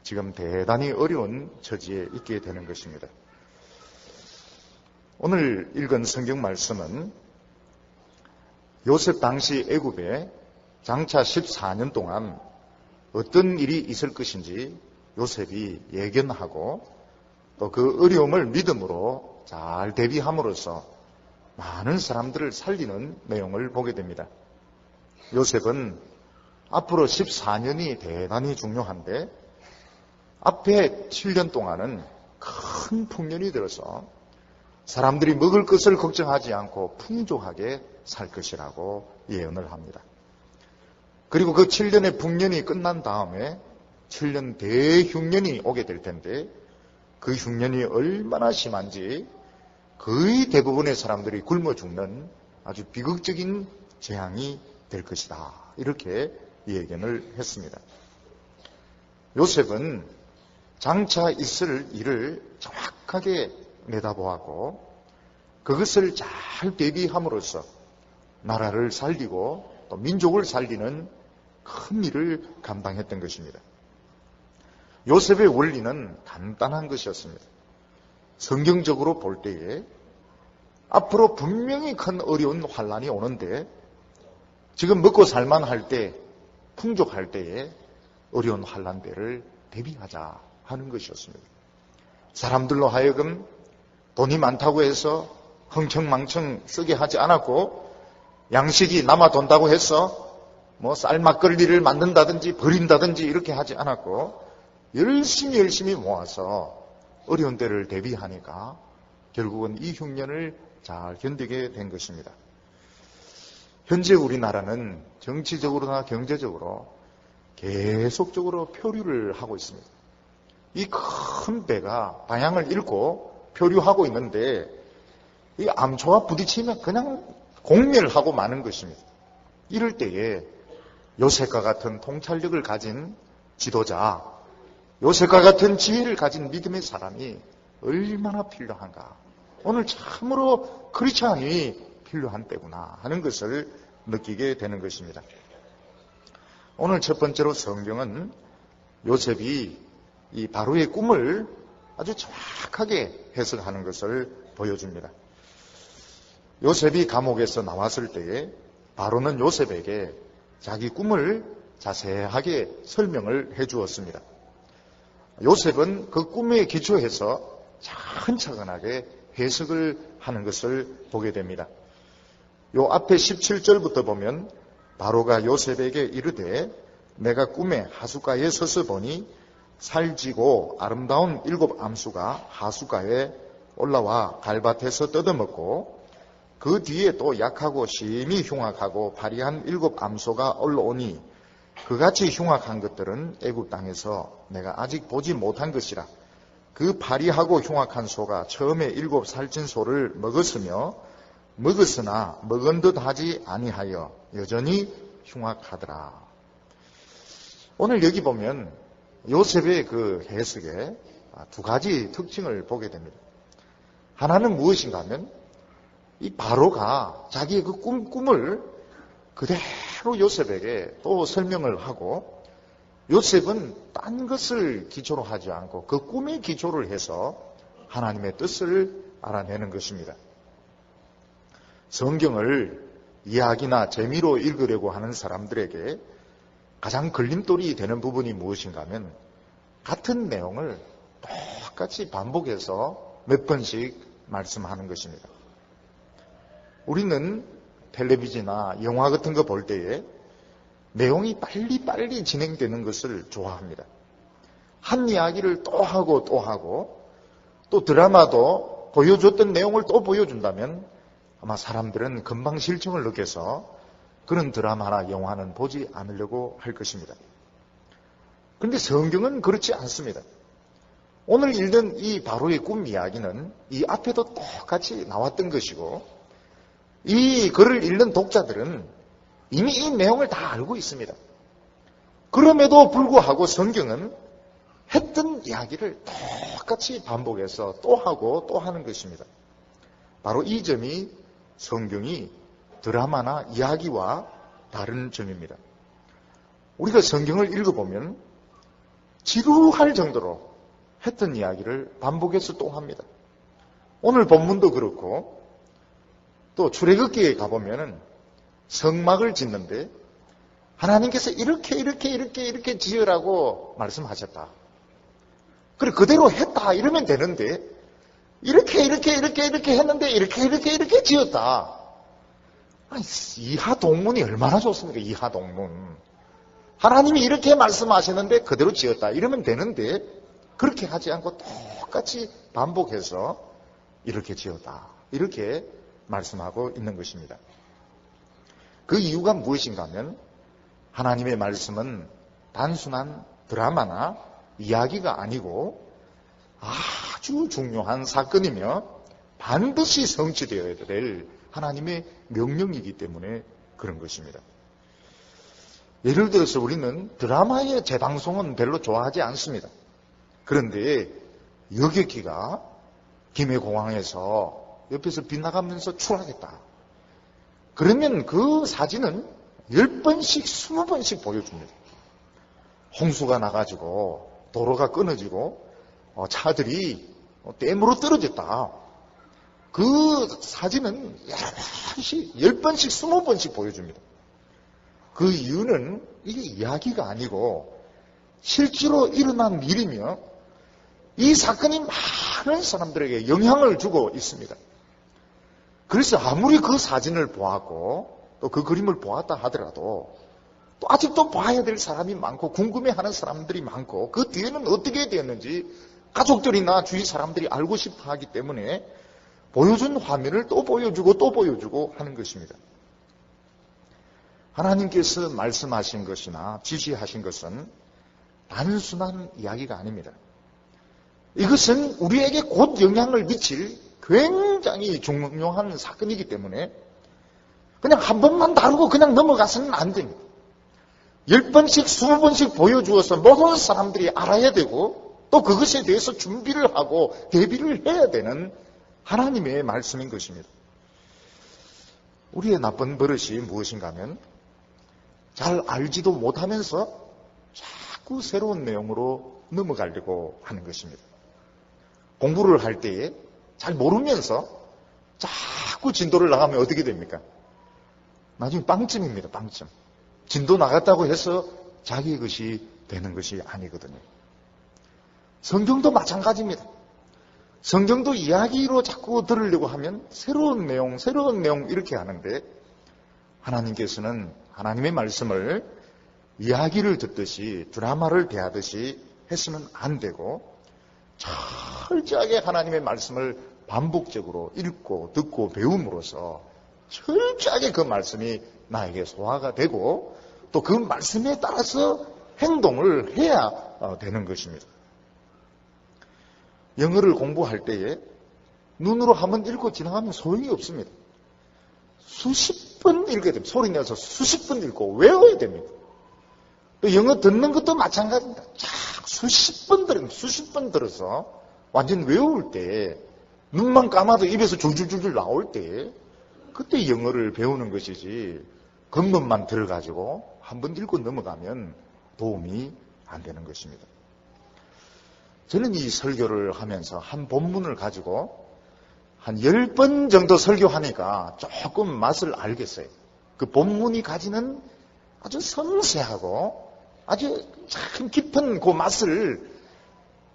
A: 지금 대단히 어려운 처지에 있게 되는 것입니다. 오늘 읽은 성경 말씀은 요셉 당시 애굽에 장차 14년 동안 어떤 일이 있을 것인지 요셉이 예견하고 또 그 어려움을 믿음으로 잘 대비함으로써 많은 사람들을 살리는 내용을 보게 됩니다. 요셉은 앞으로 14년이 대단히 중요한데 앞에 7년 동안은 큰 풍년이 들어서 사람들이 먹을 것을 걱정하지 않고 풍족하게 살 것이라고 예언을 합니다. 그리고 그 7년의 풍년이 끝난 다음에 7년 대흉년이 오게 될 텐데 그 흉년이 얼마나 심한지 거의 대부분의 사람들이 굶어 죽는 아주 비극적인 재앙이 될 것이다, 이렇게 예견을 했습니다. 요셉은 장차 있을 일을 정확하게 내다보았고 그것을 잘 대비함으로써 나라를 살리고 또 민족을 살리는 큰 일을 감당했던 것입니다. 요셉의 원리는 간단한 것이었습니다. 성경적으로 볼 때에 앞으로 분명히 큰 어려운 환란이 오는데 지금 먹고 살만할 때, 풍족할 때에 어려운 환란 때를 대비하자 하는 것이었습니다. 사람들로 하여금 돈이 많다고 해서 흥청망청 쓰게 하지 않았고 양식이 남아돈다고 해서 쌀 막걸리를 만든다든지 버린다든지 이렇게 하지 않았고 열심히 모아서 어려운 때를 대비하니까 결국은 이 흉년을 잘 견디게 된 것입니다. 현재 우리나라는 정치적으로나 경제적으로 계속적으로 표류를 하고 있습니다. 이 큰 배가 방향을 잃고 표류하고 있는데 이 암초와 부딪히면 그냥 공멸하고 마는 것입니다. 이럴 때에 요셉과 같은 통찰력을 가진 지도자, 요셉과 같은 지혜를 가진 믿음의 사람이 얼마나 필요한가. 오늘 참으로 크리스찬이 필요한 때구나 하는 것을 느끼게 되는 것입니다. 오늘 첫 번째로 성경은 요셉이 이 바로의 꿈을 아주 정확하게 해석하는 것을 보여줍니다. 요셉이 감옥에서 나왔을 때에 바로는 요셉에게 자기 꿈을 자세하게 설명을 해 주었습니다. 요셉은 그 꿈에 기초해서 차근차근하게 해석을 하는 것을 보게 됩니다. 요 앞에 17절부터 보면 바로가 요셉에게 이르되 내가 꿈에 하숫가에 서서 보니 살지고 아름다운 7 암수가 하숫가에 올라와 갈밭에서 뜯어먹고 그 뒤에 또 약하고 심히 흉악하고 파리한 7 암소가 올라오니 그같이 흉악한 것들은 애굽 땅에서 내가 아직 보지 못한 것이라. 그 파리하고 흉악한 소가 처음에 7 살찐 소를 먹었으나 먹은 듯 하지 아니하여 여전히 흉악하더라. 오늘 여기 보면 요셉의 그 해석에 2가지 특징을 보게 됩니다. 하나는 무엇인가 하면 이 바로가 자기의 그 꿈을 그대로 요셉에게 또 설명을 하고 요셉은 딴 것을 기초로 하지 않고 그 꿈에 기초를 해서 하나님의 뜻을 알아내는 것입니다. 성경을 이야기나 재미로 읽으려고 하는 사람들에게 가장 걸림돌이 되는 부분이 무엇인가 하면 같은 내용을 똑같이 반복해서 몇 번씩 말씀하는 것입니다. 우리는 텔레비전이나 영화 같은 거 볼 때에 내용이 빨리빨리 진행되는 것을 좋아합니다. 한 이야기를 또 하고 또 하고 또 드라마도 보여줬던 내용을 또 보여준다면 아마 사람들은 금방 실증을 느껴서 그런 드라마나 영화는 보지 않으려고 할 것입니다. 그런데 성경은 그렇지 않습니다. 오늘 읽은 이 바로의 꿈 이야기는 이 앞에도 똑같이 나왔던 것이고 이 글을 읽는 독자들은 이미 이 내용을 다 알고 있습니다. 그럼에도 불구하고 성경은 했던 이야기를 똑같이 반복해서 또 하고 또 하는 것입니다. 바로 이 점이 성경이 드라마나 이야기와 다른 점입니다. 우리가 성경을 읽어보면 지루할 정도로 했던 이야기를 반복해서 또 합니다. 오늘 본문도 그렇고 또 출애굽기에 가보면 성막을 짓는데 하나님께서 이렇게 지으라고 말씀하셨다. 그래 그대로 했다 이러면 되는데 이렇게 했는데 이렇게 지었다. 아니, 이하동문이 얼마나 좋습니까? 이하동문. 하나님이 이렇게 말씀하시는데 그대로 지었다 이러면 되는데 그렇게 하지 않고 똑같이 반복해서 이렇게 지었다 이렇게 말씀하고 있는 것입니다. 그 이유가 무엇인가 하면 하나님의 말씀은 단순한 드라마나 이야기가 아니고 아주 중요한 사건이며 반드시 성취되어야 될 하나님의 명령이기 때문에 그런 것입니다. 예를 들어서 우리는 드라마의 재방송은 별로 좋아하지 않습니다. 그런데 여객기가 김해공항에서 옆에서 빗나가면서 추락했다. 그러면 그 사진은 10번씩 20번씩 보여줍니다. 홍수가 나가지고 도로가 끊어지고 차들이 댐으로 떨어졌다. 그 사진은 여러 번씩 10번씩 20번씩 보여줍니다. 그 이유는 이게 이야기가 아니고 실제로 일어난 일이며 이 사건이 많은 사람들에게 영향을 주고 있습니다. 그래서 아무리 그 사진을 보았고 또 그 그림을 보았다 하더라도 또 아직도 봐야 될 사람이 많고 궁금해하는 사람들이 많고 그 뒤에는 어떻게 되었는지 가족들이나 주위 사람들이 알고 싶어 하기 때문에 보여준 화면을 또 보여주고 하는 것입니다. 하나님께서 말씀하신 것이나 지시하신 것은 단순한 이야기가 아닙니다. 이것은 우리에게 곧 영향을 미칠 굉장히 중요한 사건이기 때문에 그냥 한 번만 다루고 그냥 넘어가서는 안 됩니다. 10번씩 20번씩 보여주어서 모든 사람들이 알아야 되고 또 그것에 대해서 준비를 하고 대비를 해야 되는 하나님의 말씀인 것입니다. 우리의 나쁜 버릇이 무엇인가 하면 잘 알지도 못하면서 자꾸 새로운 내용으로 넘어가려고 하는 것입니다. 공부를 할 때에 잘 모르면서 자꾸 진도를 나가면 어떻게 됩니까? 나중에 빵점입니다. 빵점. 진도 나갔다고 해서 자기의 것이 되는 것이 아니거든요. 성경도 마찬가지입니다. 성경도 이야기로 자꾸 들으려고 하면 새로운 내용 이렇게 하는데 하나님께서는 하나님의 말씀을 이야기를 듣듯이 드라마를 대하듯이 해서는 안 되고 철저하게 하나님의 말씀을 반복적으로 읽고 듣고 배움으로써 철저하게 그 말씀이 나에게 소화가 되고 또 그 말씀에 따라서 행동을 해야 되는 것입니다. 영어를 공부할 때에 눈으로 한번 읽고 지나가면 소용이 없습니다. 수십 번 읽어야 됩니다. 소리 내서 수십 번 읽고 외워야 됩니다. 또 영어 듣는 것도 마찬가지입니다. 수십 번 들어서 완전 외울 때 눈만 감아도 입에서 줄줄줄줄 나올 때 그때 영어를 배우는 것이지 겉멋만 들어가지고 한번 읽고 넘어가면 도움이 안 되는 것입니다. 저는 이 설교를 하면서 한 본문을 가지고 한 10번 정도 설교하니까 조금 맛을 알겠어요. 그 본문이 가지는 아주 섬세하고 아주 참 깊은 그 맛을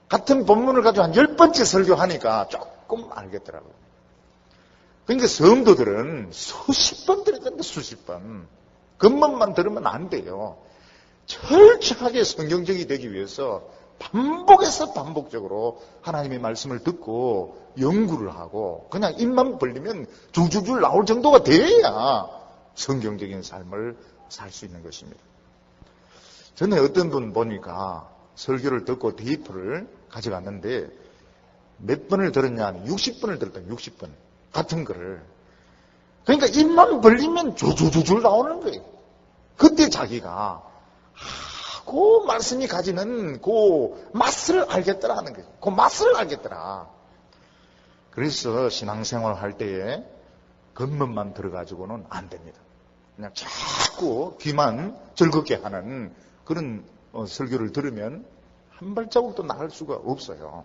A: 같은 본문을 가지고 한 10번째 설교하니까 조금 알겠더라고요. 그러니까 성도들은 수십 번 들어야 된다, 수십 번. 겉멋만 들으면 안 돼요. 철저하게 성경적이 되기 위해서 반복해서 반복적으로 하나님의 말씀을 듣고 연구를 하고 그냥 입만 벌리면 줄줄줄 나올 정도가 돼야 성경적인 삶을 살 수 있는 것입니다. 전에 어떤 분 보니까 설교를 듣고 테이프를 가져갔는데 몇 번을 들었냐 하니 60번을 들었다. 60번. 같은 거를. 그러니까 입만 벌리면 줄줄줄 나오는 거예요. 그때 자기가 그 말씀이 가지는 그 맛을 알겠더라 하는 거예요. 그 맛을 알겠더라. 그래서 신앙생활 할 때에 겉멋만 들어가지고는 안 됩니다. 그냥 자꾸 귀만 즐겁게 하는 그런 설교를 들으면 한 발자국도 나갈 수가 없어요.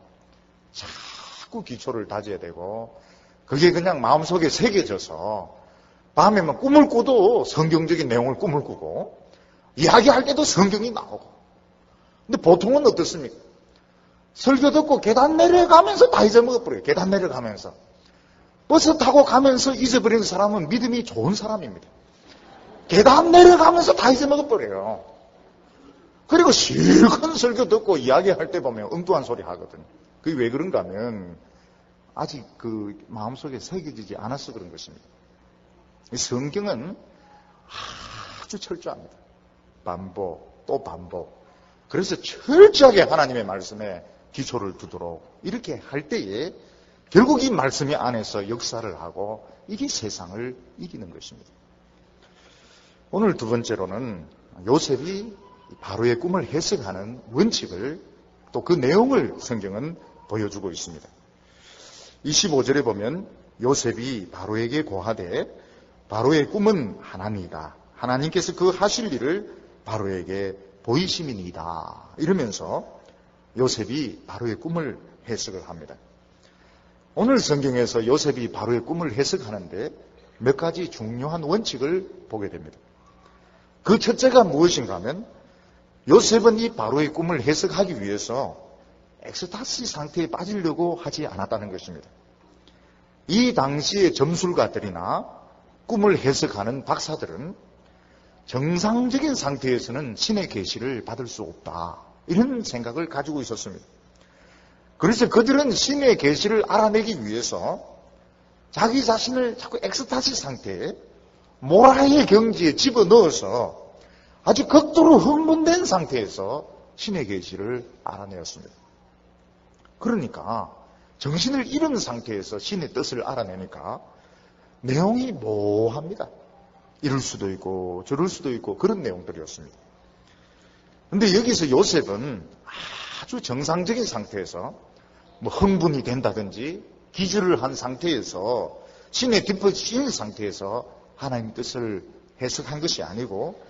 A: 자꾸 기초를 다져야 되고 그게 그냥 마음속에 새겨져서 밤에만 꿈을 꿔도 성경적인 내용을 꿈을 꾸고 이야기할 때도 성경이 나오고. 근데 보통은 어떻습니까? 설교 듣고 계단 내려가면서 다 잊어먹어버려요. 계단 내려가면서. 버스 타고 가면서 잊어버리는 사람은 믿음이 좋은 사람입니다. 계단 내려가면서 다 잊어먹어버려요. 그리고 실컷 설교 듣고 이야기할 때 보면 엉뚱한 소리 하거든요. 그게 왜 그런가 하면 아직 그 마음속에 새겨지지 않아서 그런 것입니다. 성경은 아주 철저합니다. 반복, 또 반복. 그래서 철저하게 하나님의 말씀에 기초를 두도록 이렇게 할 때에 결국 이 말씀이 안에서 역사를 하고 이게 세상을 이기는 것입니다. 오늘 두 번째로는 요셉이 바로의 꿈을 해석하는 원칙을 또 그 내용을 성경은 보여주고 있습니다. 25절에 보면 요셉이 바로에게 고하되 바로의 꿈은 하나님이다. 하나님께서 그 하실 일을 바로에게 보이심이니이다. 이러면서 요셉이 바로의 꿈을 해석을 합니다. 오늘 성경에서 요셉이 바로의 꿈을 해석하는데 몇 가지 중요한 원칙을 보게 됩니다. 그 첫째가 무엇인가 하면 요셉은 이 바로의 꿈을 해석하기 위해서 엑스타시 상태에 빠지려고 하지 않았다는 것입니다. 이 당시의 점술가들이나 꿈을 해석하는 박사들은 정상적인 상태에서는 신의 계시를 받을 수 없다. 이런 생각을 가지고 있었습니다. 그래서 그들은 신의 계시를 알아내기 위해서 자기 자신을 자꾸 엑스타시 상태에 모라의 경지에 집어넣어서 아주 극도로 흥분된 상태에서 신의 계시를 알아내었습니다. 그러니까 정신을 잃은 상태에서 신의 뜻을 알아내니까 내용이 모호합니다. 이럴 수도 있고 저럴 수도 있고 그런 내용들이었습니다. 그런데 여기서 요셉은 아주 정상적인 상태에서 뭐 흥분이 된다든지 기절을 한 상태에서 신의 뒷받친 상태에서 하나님의 뜻을 해석한 것이 아니고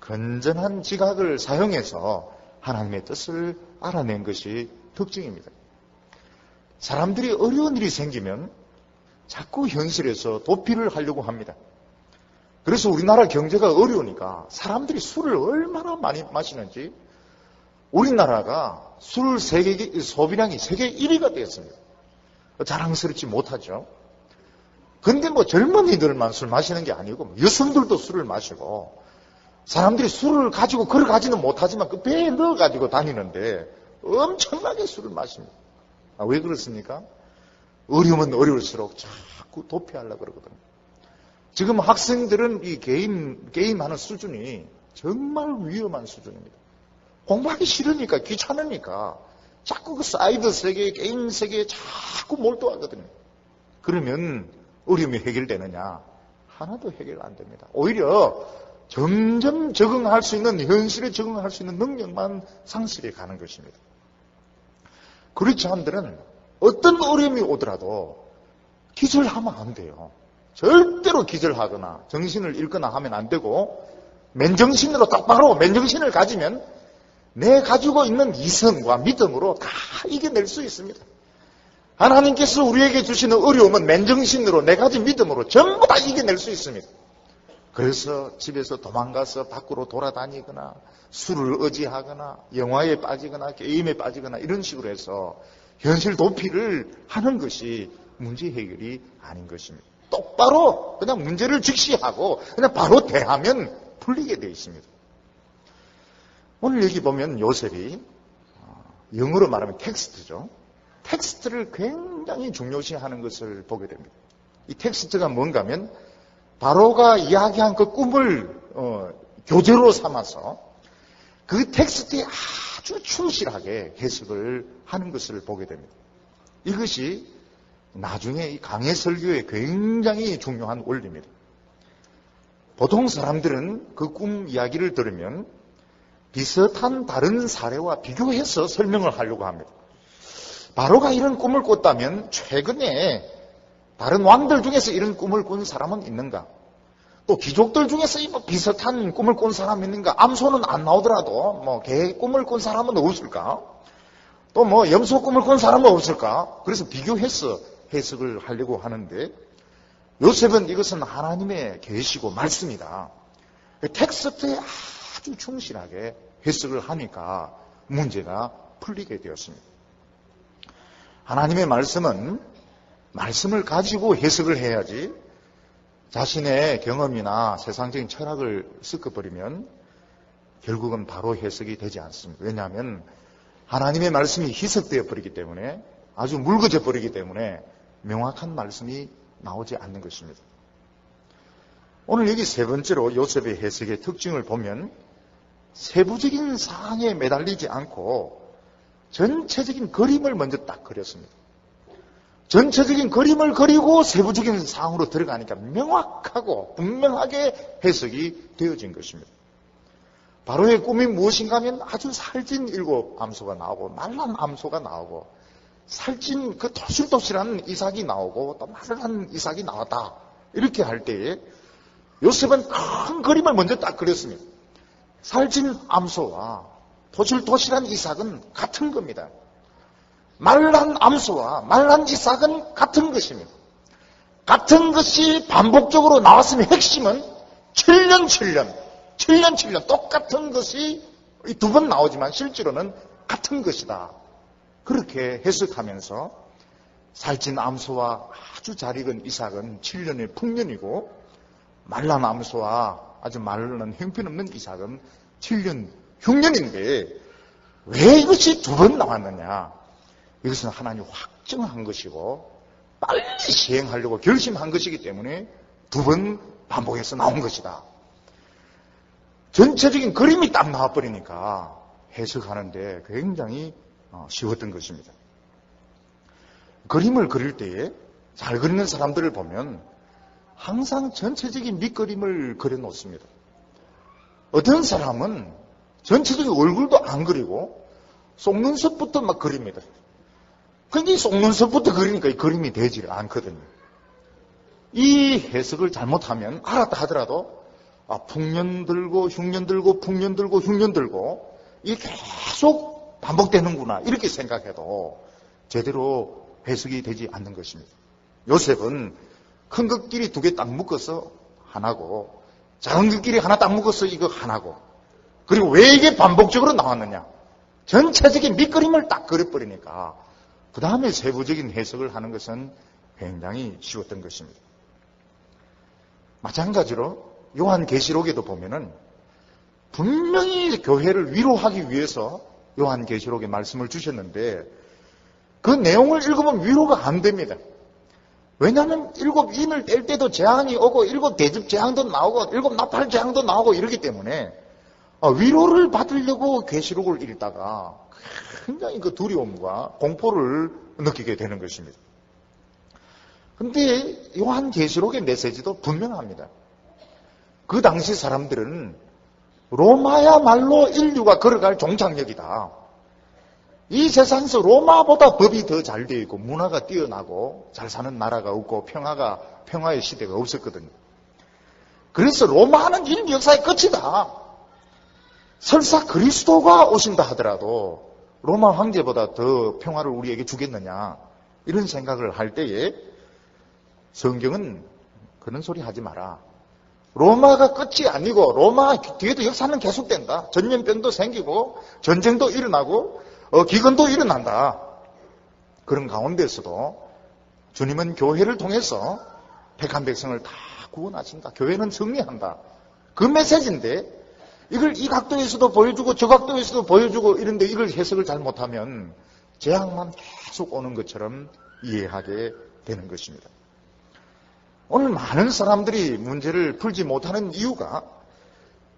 A: 건전한 지각을 사용해서 하나님의 뜻을 알아낸 것이 특징입니다. 사람들이 어려운 일이 생기면 자꾸 현실에서 도피를 하려고 합니다. 그래서 우리나라 경제가 어려우니까 사람들이 술을 얼마나 많이 마시는지 우리나라가 술 소비량이 세계 1위가 되었습니다. 자랑스럽지 못하죠. 근데 뭐 젊은이들만 술 마시는 게 아니고 여성들도 술을 마시고 사람들이 술을 가지고 걸어가지는 못하지만 그 배에 넣어가지고 다니는데 엄청나게 술을 마십니다. 왜 그렇습니까? 어려우면 어려울수록 자꾸 도피하려고 그러거든요. 지금 학생들은 이 게임하는 수준이 정말 위험한 수준입니다. 공부하기 싫으니까 귀찮으니까 자꾸 그 사이버 세계, 게임 세계에 자꾸 몰두하거든요. 그러면 어려움이 해결되느냐? 하나도 해결 안 됩니다. 오히려 점점 적응할 수 있는, 현실에 적응할 수 있는 능력만 상실해 가는 것입니다. 그렇지 않들은 어떤 어려움이 오더라도 기절하면 안 돼요. 절대로 기절하거나 정신을 잃거나 하면 안 되고 맨정신으로 똑바로 맨정신을 가지면 내 가지고 있는 이성과 믿음으로 다 이겨낼 수 있습니다. 하나님께서 우리에게 주시는 어려움은 맨정신으로 내 가진 믿음으로 전부 다 이겨낼 수 있습니다. 그래서 집에서 도망가서 밖으로 돌아다니거나 술을 의지하거나 영화에 빠지거나 게임에 빠지거나 이런 식으로 해서 현실 도피를 하는 것이 문제 해결이 아닌 것입니다. 똑바로 그냥 문제를 직시하고 그냥 바로 대하면 풀리게 되어 있습니다. 오늘 여기 보면 요셉이 영어로 말하면 텍스트죠. 텍스트를 굉장히 중요시하는 것을 보게 됩니다. 이 텍스트가 뭔가 하면 바로가 이야기한 그 꿈을 교재로 삼아서 그 텍스트에 아주 충실하게 해석을 하는 것을 보게 됩니다. 이것이 나중에 이 강해 설교에 굉장히 중요한 원리입니다. 보통 사람들은 그 꿈 이야기를 들으면 비슷한 다른 사례와 비교해서 설명을 하려고 합니다. 바로가 이런 꿈을 꿨다면 최근에 다른 왕들 중에서 이런 꿈을 꾼 사람은 있는가? 또 귀족들 중에서 비슷한 꿈을 꾼 사람이 있는가? 암소는 안 나오더라도 개 꿈을 꾼 사람은 없을까? 또 염소 꿈을 꾼 사람은 없을까? 그래서 비교해서 해석을 하려고 하는데 요셉은 이것은 하나님의 계시고 말씀이다. 텍스트에 아주 충실하게 해석을 하니까 문제가 풀리게 되었습니다. 하나님의 말씀은 말씀을 가지고 해석을 해야지 자신의 경험이나 세상적인 철학을 섞어버리면 결국은 바로 해석이 되지 않습니다. 왜냐하면 하나님의 말씀이 희석되어 버리기 때문에 아주 묽어져 버리기 때문에 명확한 말씀이 나오지 않는 것입니다. 오늘 여기 세 번째로 요셉의 해석의 특징을 보면 세부적인 사항에 매달리지 않고 전체적인 그림을 먼저 딱 그렸습니다. 전체적인 그림을 그리고 세부적인 사항으로 들어가니까 명확하고 분명하게 해석이 되어진 것입니다. 바로의 꿈이 무엇인가 하면 아주 살찐 7 암소가 나오고 말란 암소가 나오고 살찐 그 토실토실한 이삭이 나오고 또 말란 이삭이 나왔다. 이렇게 할 때에 요셉은 큰 그림을 먼저 딱 그렸습니다. 살찐 암소와 토실토실한 이삭은 같은 겁니다. 말란 암소와 말란 이삭은 같은 것입니다. 같은 것이 반복적으로 나왔으면 핵심은 7년 똑같은 것이 2번 나오지만 실제로는 같은 것이다. 그렇게 해석하면서 살찐 암소와 아주 잘 익은 이삭은 7년의 풍년이고 말란 암소와 아주 마른 형편없는 이삭은 7년 흉년인데 왜 이것이 2번 나왔느냐? 이것은 하나님이 확정한 것이고 빨리 시행하려고 결심한 것이기 때문에 2번 반복해서 나온 것이다. 전체적인 그림이 딱 나와버리니까 해석하는데 굉장히 쉬웠던 것입니다. 그림을 그릴 때에 잘 그리는 사람들을 보면 항상 전체적인 밑그림을 그려놓습니다. 어떤 사람은 전체적인 얼굴도 안 그리고 속눈썹부터 막 그립니다. 근데 이 속눈썹부터 그리니까 이 그림이 되지 않거든요. 이 해석을 잘못하면 알았다 하더라도 풍년 들고 흉년 들고 풍년 들고 흉년 들고 이게 계속 반복되는구나 이렇게 생각해도 제대로 해석이 되지 않는 것입니다. 요셉은 큰 것끼리 2개 딱 묶어서 하나고 작은 것끼리 하나 딱 묶어서 이거 하나고 그리고 왜 이게 반복적으로 나왔느냐? 전체적인 밑그림을 딱 그려버리니까 그 다음에 세부적인 해석을 하는 것은 굉장히 쉬웠던 것입니다. 마찬가지로 요한계시록에도 보면은 분명히 교회를 위로하기 위해서 요한계시록에 말씀을 주셨는데 그 내용을 읽으면 위로가 안 됩니다. 왜냐하면 7 인을 뗄 때도 재앙이 오고 7 대접 재앙도 나오고 7 나팔 재앙도 나오고 이러기 때문에 위로를 받으려고 계시록을 읽다가 굉장히 그 두려움과 공포를 느끼게 되는 것입니다. 그런데 요한계시록의 메시지도 분명합니다. 그 당시 사람들은 로마야말로 인류가 걸어갈 종착역이다. 이 세상에서 로마보다 법이 더 잘 되어 있고 문화가 뛰어나고 잘 사는 나라가 없고 평화의 시대가 없었거든요. 그래서 로마는 인류 역사의 끝이다. 설사 그리스도가 오신다 하더라도 로마 황제보다 더 평화를 우리에게 주겠느냐 이런 생각을 할 때에 성경은 그런 소리 하지 마라. 로마가 끝이 아니고 로마 뒤에도 역사는 계속된다. 전염병도 생기고 전쟁도 일어나고 기근도 일어난다. 그런 가운데서도 주님은 교회를 통해서 택한 백성을 다 구원하신다. 교회는 승리한다. 그 메시지인데 이걸 이 각도에서도 보여주고 저 각도에서도 보여주고 이런데 이걸 해석을 잘 못하면 재앙만 계속 오는 것처럼 이해하게 되는 것입니다. 오늘 많은 사람들이 문제를 풀지 못하는 이유가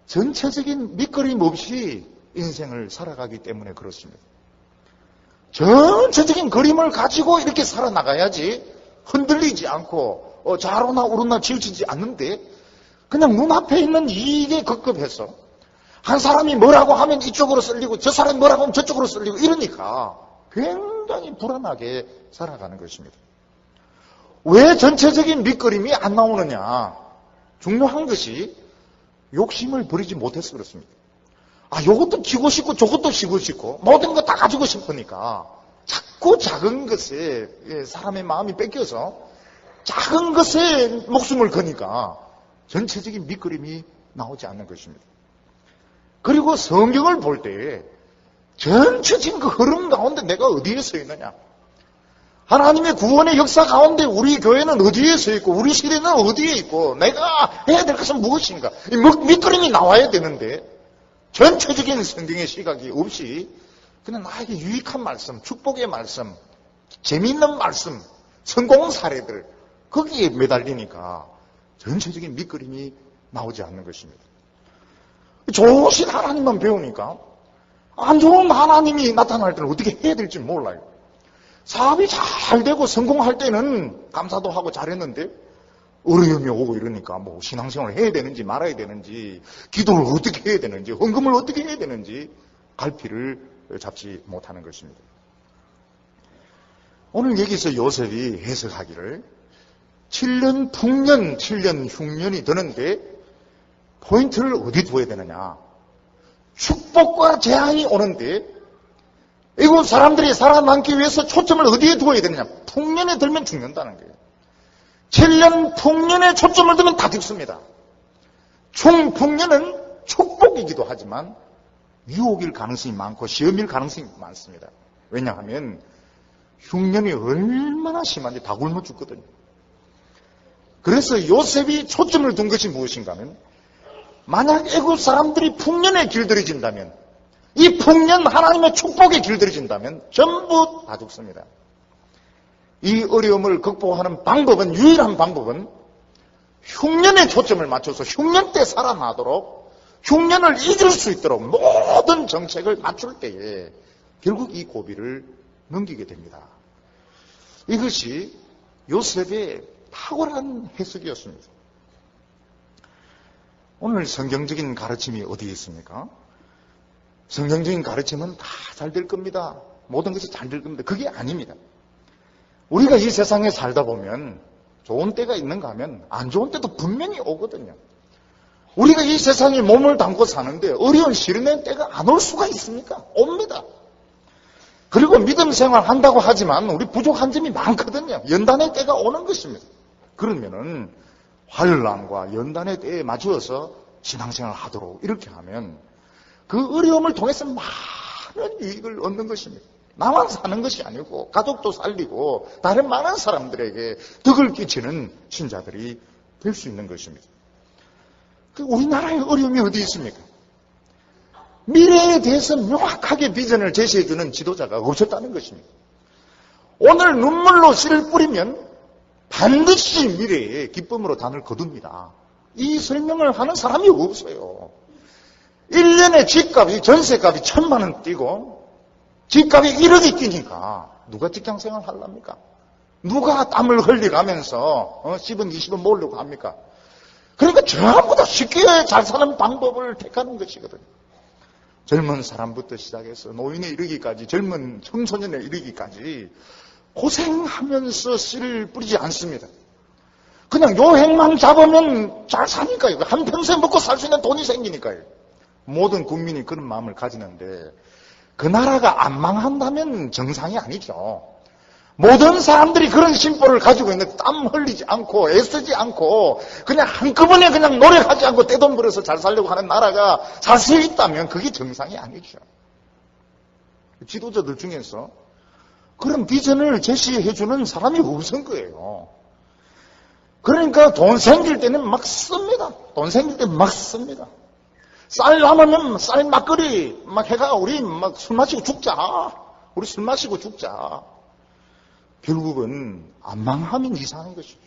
A: 전체적인 밑거림 없이 인생을 살아가기 때문에 그렇습니다. 전체적인 그림을 가지고 이렇게 살아나가야지 흔들리지 않고 좌로나 우로나 치우치지 않는데 그냥 눈앞에 있는 이익에 급급해서 한 사람이 뭐라고 하면 이쪽으로 쏠리고 저 사람이 뭐라고 하면 저쪽으로 쏠리고 이러니까 굉장히 불안하게 살아가는 것입니다. 왜 전체적인 밑그림이 안 나오느냐? 중요한 것이 욕심을 부리지 못해서 그렇습니다. 요것도 쥐고 싶고 저것도 쥐고 싶고 모든 거 다 가지고 싶으니까 자꾸 작은 것에 사람의 마음이 뺏겨서 작은 것에 목숨을 거니까 전체적인 밑그림이 나오지 않는 것입니다. 그리고 성경을 볼 때 전체적인 그 흐름 가운데 내가 어디에 서 있느냐? 하나님의 구원의 역사 가운데 우리 교회는 어디에 서 있고 우리 시대는 어디에 있고 내가 해야 될 것은 무엇인가? 이 밑그림이 나와야 되는데 전체적인 성경의 시각이 없이 그냥 나에게 유익한 말씀, 축복의 말씀, 재미있는 말씀, 성공 사례들 거기에 매달리니까 전체적인 밑그림이 나오지 않는 것입니다. 좋으신 하나님만 배우니까 안 좋은 하나님이 나타날 때는 어떻게 해야 될지 몰라요. 사업이 잘 되고 성공할 때는 감사도 하고 잘했는데 어려움이 오고 이러니까 뭐 신앙생활을 해야 되는지 말아야 되는지 기도를 어떻게 해야 되는지 헌금을 어떻게 해야 되는지 갈피를 잡지 못하는 것입니다. 오늘 여기서 요셉이 해석하기를 7년 풍년, 7년 흉년이 드는데 포인트를 어디 두어야 되느냐? 축복과 재앙이 오는데 이곳 사람들이 살아남기 위해서 초점을 어디에 두어야 되느냐? 풍년에 들면 죽는다는 거예요. 7년 풍년에 초점을 두면 다 죽습니다. 총풍년은 축복이기도 하지만 유혹일 가능성이 많고 시험일 가능성이 많습니다. 왜냐하면 흉년이 얼마나 심한지 다 굶어 죽거든요. 그래서 요셉이 초점을 둔 것이 무엇인가 하면 만약 애굽 사람들이 풍년에 길들여진다면 이 풍년 하나님의 축복에 길들여진다면 전부 다 죽습니다. 이 어려움을 극복하는 방법은 유일한 방법은 흉년에 초점을 맞춰서 흉년 때 살아나도록 흉년을 이길 수 있도록 모든 정책을 맞출 때에 결국 이 고비를 넘기게 됩니다. 이것이 요셉의 탁월한 해석이었습니다. 오늘 성경적인 가르침이 어디에 있습니까? 성경적인 가르침은 다 잘 될 겁니다. 모든 것이 잘 될 겁니다. 그게 아닙니다. 우리가 이 세상에 살다 보면 좋은 때가 있는가 하면 안 좋은 때도 분명히 오거든요. 우리가 이 세상에 몸을 담고 사는데 어려운 시련의 때가 안 올 수가 있습니까? 옵니다. 그리고 믿음 생활 한다고 하지만 우리 부족한 점이 많거든요. 연단의 때가 오는 것입니다. 그러면은 환란과 연단의 때에 맞추어서 신앙생활을 하도록 이렇게 하면 그 어려움을 통해서 많은 유익을 얻는 것입니다. 나만 사는 것이 아니고 가족도 살리고 다른 많은 사람들에게 덕을 끼치는 신자들이 될 수 있는 것입니다. 우리나라의 어려움이 어디 있습니까? 미래에 대해서 명확하게 비전을 제시해주는 지도자가 없었다는 것입니다. 오늘 눈물로 씨를 뿌리면 반드시 미래에 기쁨으로 단을 거둡니다. 이 설명을 하는 사람이 없어요. 1년에 집값이, 전세값이 1,000만 원 뛰고 집값이 1억이 뛰니까 누가 직장생활 하려합니까? 누가 땀을 흘려가면서 10원, 20원 모으려고 합니까? 그러니까 전부 다 쉽게 잘 사는 방법을 택하는 것이거든요. 젊은 사람부터 시작해서 노인에 이르기까지, 젊은 청소년에 이르기까지 고생하면서 씨를 뿌리지 않습니다. 그냥 요행만 잡으면 잘 사니까요. 한평생 먹고 살 수 있는 돈이 생기니까요. 모든 국민이 그런 마음을 가지는데 그 나라가 안 망한다면 정상이 아니죠. 모든 사람들이 그런 심보를 가지고 있는데 땀 흘리지 않고 애쓰지 않고 그냥 한꺼번에 그냥 노력하지 않고 떼돈 벌어서 잘 살려고 하는 나라가 자세히 있다면 그게 정상이 아니죠. 지도자들 중에서 그런 비전을 제시해주는 사람이 없은 거예요. 그러니까 돈 생길 때는 막 씁니다. 돈 생길 때 막 씁니다. 쌀 남으면 쌀 막걸리 막 해가 우리 막 술 마시고 죽자. 우리 술 마시고 죽자. 결국은 안 망하면 이상한 것이죠.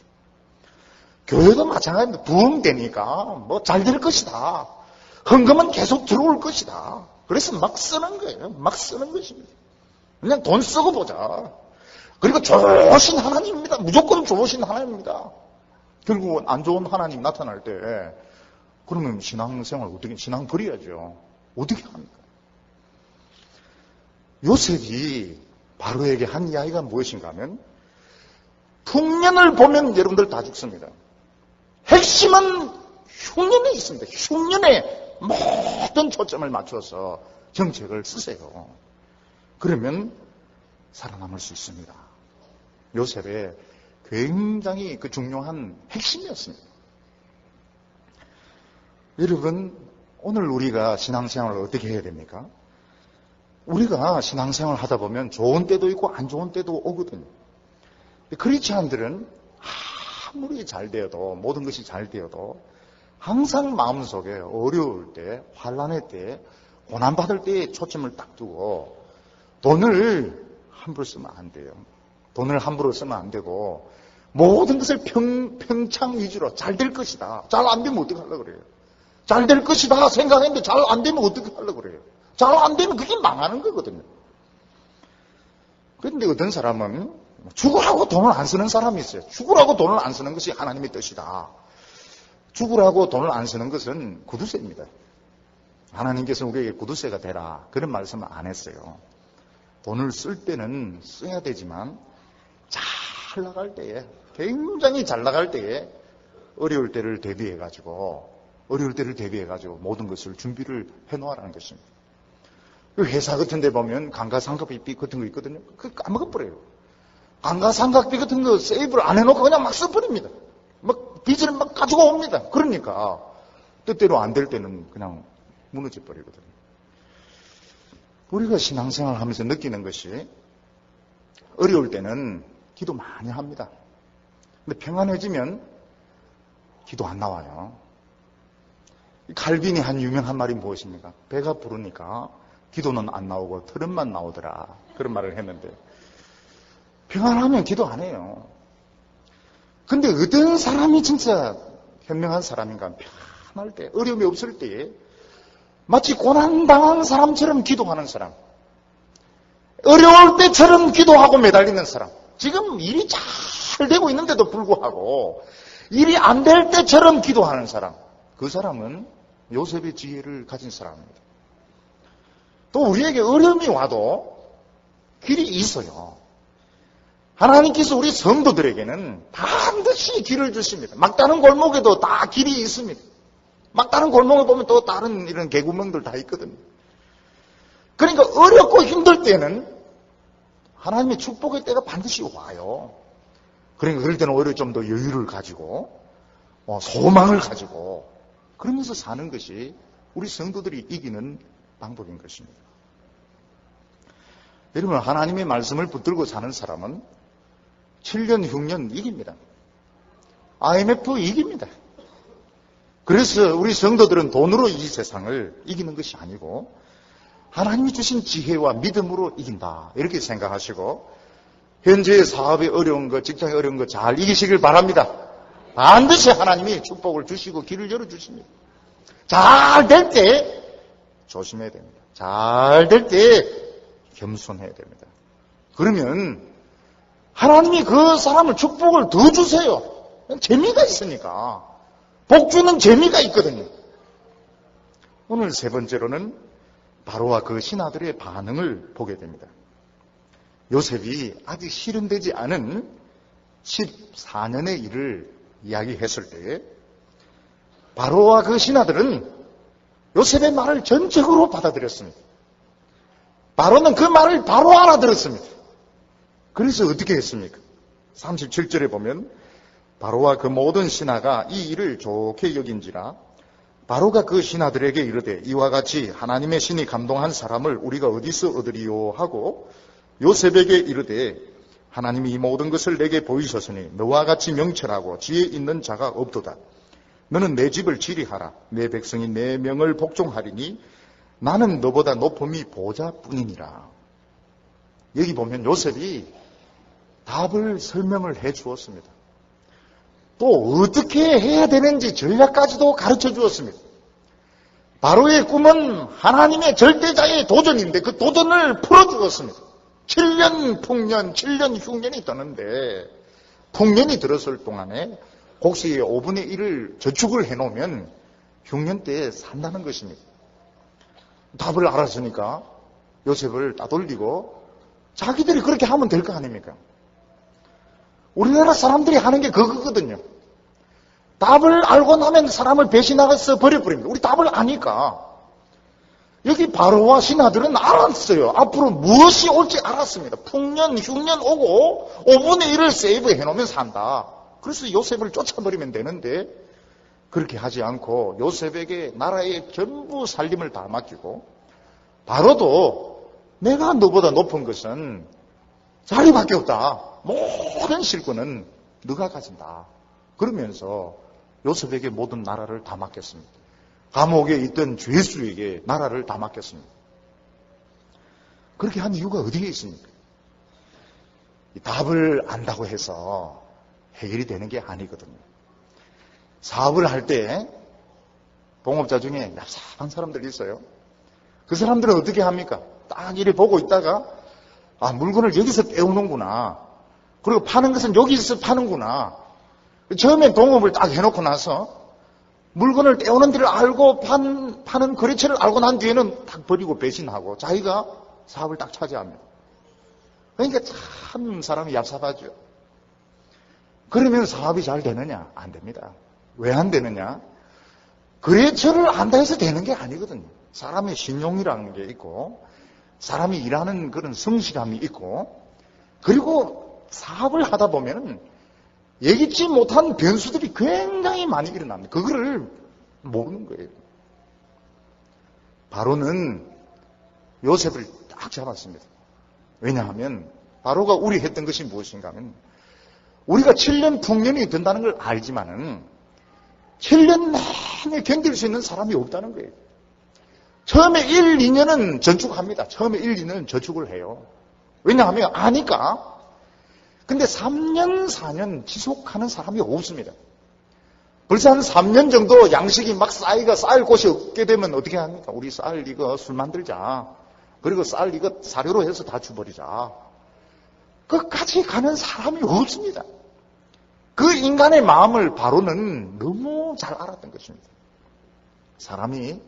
A: 교회도 마찬가지입니다. 부흥되니까 뭐 잘 될 것이다. 헌금은 계속 들어올 것이다. 그래서 막 쓰는 거예요. 막 쓰는 것입니다. 그냥 돈 쓰고 보자. 그리고 좋으신 하나님입니다. 무조건 좋으신 하나님입니다. 결국은 안 좋은 하나님 나타날 때 그러면 신앙생활 어떻게, 신앙 버려야죠. 어떻게 합니까? 요셉이 바로에게 한 이야기가 무엇인가 하면 흉년을 보면 여러분들 다 죽습니다. 핵심은 흉년에 있습니다. 흉년에 모든 초점을 맞춰서 정책을 쓰세요. 그러면 살아남을 수 있습니다. 요셉의 굉장히 그 중요한 핵심이었습니다. 여러분, 오늘 우리가 신앙생활을 어떻게 해야 됩니까? 우리가 신앙생활을 하다 보면 좋은 때도 있고 안 좋은 때도 오거든요. 크리스찬들은 아무리 잘 되어도, 모든 것이 잘 되어도 항상 마음속에 어려울 때, 환난의 때, 고난받을 때에 초점을 딱 두고 돈을 함부로 쓰면 안 돼요. 돈을 함부로 쓰면 안 되고 모든 것을 평창 위주로 잘 될 것이다. 잘 안 되면 어떻게 하려고 그래요? 잘 될 것이다 생각했는데 잘 안 되면 어떻게 하려고 그래요? 잘 안 되면 그게 망하는 거거든요. 그런데 어떤 사람은 죽으라고 돈을 안 쓰는 사람이 있어요. 죽으라고 돈을 안 쓰는 것이 하나님의 뜻이다. 죽으라고 돈을 안 쓰는 것은 구두쇠입니다. 하나님께서 우리에게 구두쇠가 되라 그런 말씀을 안 했어요. 돈을 쓸 때는 써야 되지만 잘 나갈 때에, 굉장히 잘 나갈 때에 어려울 때를 대비해가지고 모든 것을 준비를 해놓으라는 것입니다. 회사 같은 데 보면 감가상각비 같은 거 있거든요. 그거 까먹어버려요. 감가상각비 같은 거 세이브를 안 해놓고 그냥 막 써버립니다. 막 빚을 막 가지고 옵니다. 그러니까 뜻대로 안 될 때는 그냥 무너져 버리거든요. 우리가 신앙생활을 하면서 느끼는 것이 어려울 때는 기도 많이 합니다. 근데 평안해지면 기도 안 나와요. 칼빈이 한 유명한 말이 무엇입니까? 배가 부르니까 기도는 안 나오고 트름만 나오더라. 그런 말을 했는데 평안하면 기도 안 해요. 근데 어떤 사람이 진짜 현명한 사람인가? 편할 때, 어려움이 없을 때에 마치 고난당한 사람처럼 기도하는 사람, 어려울 때처럼 기도하고 매달리는 사람, 지금 일이 잘 되고 있는데도 불구하고 일이 안 될 때처럼 기도하는 사람, 그 사람은 요셉의 지혜를 가진 사람입니다. 또 우리에게 어려움이 와도 길이 있어요. 하나님께서 우리 성도들에게는 반드시 길을 주십니다. 막다른 골목에도 다 길이 있습니다. 막다른 골목에 보면 또 다른 이런 개구멍들 다 있거든요. 그러니까 어렵고 힘들 때는 하나님의 축복의 때가 반드시 와요. 그러니까 그럴 때는 오히려 좀 더 여유를 가지고 소망을 가지고 그러면서 사는 것이 우리 성도들이 이기는 방법인 것입니다. 여러분, 하나님의 말씀을 붙들고 사는 사람은 7년 흉년 이깁니다. IMF 이깁니다. 그래서 우리 성도들은 돈으로 이 세상을 이기는 것이 아니고 하나님이 주신 지혜와 믿음으로 이긴다. 이렇게 생각하시고 현재의 사업이 어려운 것, 직장이 어려운 것 잘 이기시길 바랍니다. 반드시 하나님이 축복을 주시고 길을 열어주십니다. 잘 될 때 조심해야 됩니다. 잘 될 때 겸손해야 됩니다. 그러면 하나님이 그 사람을 축복을 더 주세요. 재미가 있으니까. 복 주는 재미가 있거든요. 오늘 세 번째로는 바로와 그 신하들의 반응을 보게 됩니다. 요셉이 아직 실현되지 않은 14년의 일을 이야기했을 때에 바로와 그 신하들은 요셉의 말을 전적으로 받아들였습니다. 바로는 그 말을 바로 알아들었습니다. 그래서 어떻게 했습니까? 37절에 보면 바로와 그 모든 신하가 이 일을 좋게 여긴지라 바로가 그 신하들에게 이르되 이와 같이 하나님의 신이 감동한 사람을 우리가 어디서 얻으리요 하고 요셉에게 이르되 하나님이 이 모든 것을 내게 보이셨으니 너와 같이 명철하고 지혜 있는 자가 없도다. 너는 내 집을 지리하라. 내 백성이 내 명을 복종하리니 나는 너보다 높음이 보좌뿐이니라. 여기 보면 요셉이 답을 설명을 해 주었습니다. 또 어떻게 해야 되는지 전략까지도 가르쳐 주었습니다. 바로의 꿈은 하나님의 절대자의 도전인데 그 도전을 풀어 주었습니다. 7년 풍년, 7년 흉년이 떠는데 풍년이 들었을 동안에 혹시 5분의 1을 저축을 해놓으면 흉년 때에 산다는 것입니다. 답을 알았으니까 요셉을 따돌리고 자기들이 그렇게 하면 될 거 아닙니까? 우리나라 사람들이 하는 게 그거거든요. 답을 알고 나면 사람을 배신하면서 버려버립니다. 우리 답을 아니까. 여기 바로와 신하들은 알았어요. 앞으로 무엇이 올지 알았습니다. 풍년, 흉년 오고 5분의 1을 세이브해 놓으면 산다. 그래서 요셉을 쫓아버리면 되는데 그렇게 하지 않고 요셉에게 나라의 전부 살림을 다 맡기고 바로도 내가 너보다 높은 것은 자리밖에 없다. 모든 실권은 네가 가진다. 그러면서 요셉에게 모든 나라를 다 맡겼습니다. 감옥에 있던 죄수에게 나라를 다 맡겼습니다. 그렇게 한 이유가 어디에 있습니까? 답을 안다고 해서 해결이 되는 게 아니거든요. 사업을 할 때 동업자 중에 얍삽한 사람들이 있어요. 그 사람들은 어떻게 합니까? 딱 이리 보고 있다가 물건을 여기서 떼우는구나. 그리고 파는 것은 여기서 파는구나. 처음엔 동업을 딱 해놓고 나서 물건을 떼우는 데를 알고 파는 거래처를 알고 난 뒤에는 딱 버리고 배신하고 자기가 사업을 딱 차지합니다. 그러니까 참 사람이 얍삽하죠. 그러면 사업이 잘 되느냐? 안 됩니다. 왜 안 되느냐? 거래처를 안다 해서 되는 게 아니거든요. 사람의 신용이라는 게 있고 사람이 일하는 그런 성실함이 있고 그리고 사업을 하다 보면은 예기치 못한 변수들이 굉장히 많이 일어납니다. 그거를 모르는 거예요. 바로는 요셉을 딱 잡았습니다. 왜냐하면 바로가 우려했던 것이 무엇인가 하면 우리가 7년 풍년이 된다는 걸 알지만은 7년 내내 견딜 수 있는 사람이 없다는 거예요. 처음에 1, 2년은 저축합니다. 처음에 1, 2년은 저축을 해요. 왜냐하면 아니까. 근데 3년, 4년 지속하는 사람이 없습니다. 벌써 한 3년 정도 양식이 막 쌓일 곳이 없게 되면 어떻게 합니까? 우리 쌀 이거 술 만들자. 그리고 쌀 이거 사료로 해서 다 주버리자. 끝까지 가는 사람이 없습니다. 그 인간의 마음을 바로는 너무 잘 알았던 것입니다. 사람이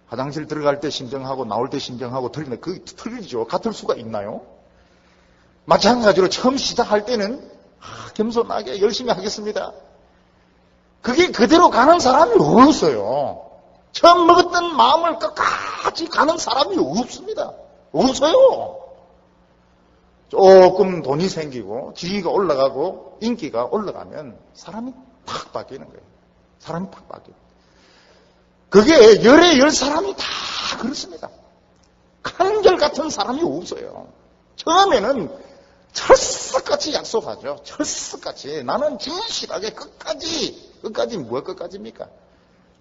A: 화장실 들어갈 때 심정하고 나올 때 심정하고 틀리면 그게 틀리죠. 같을 수가 있나요? 마찬가지로 처음 시작할 때는 겸손하게 열심히 하겠습니다. 그게 그대로 가는 사람이 없어요. 처음 먹었던 마음을 끝까지 가는 사람이 없습니다. 없어요. 조금 돈이 생기고 지위가 올라가고 인기가 올라가면 사람이 탁 바뀌는 거예요. 사람이 탁 바뀌어요. 그게 열에 열 사람이 다 그렇습니다. 한결같은 사람이 없어요. 처음에는 철석같이 약속하죠. 철석같이. 나는 진실하게 끝까지 뭐가 끝까지입니까?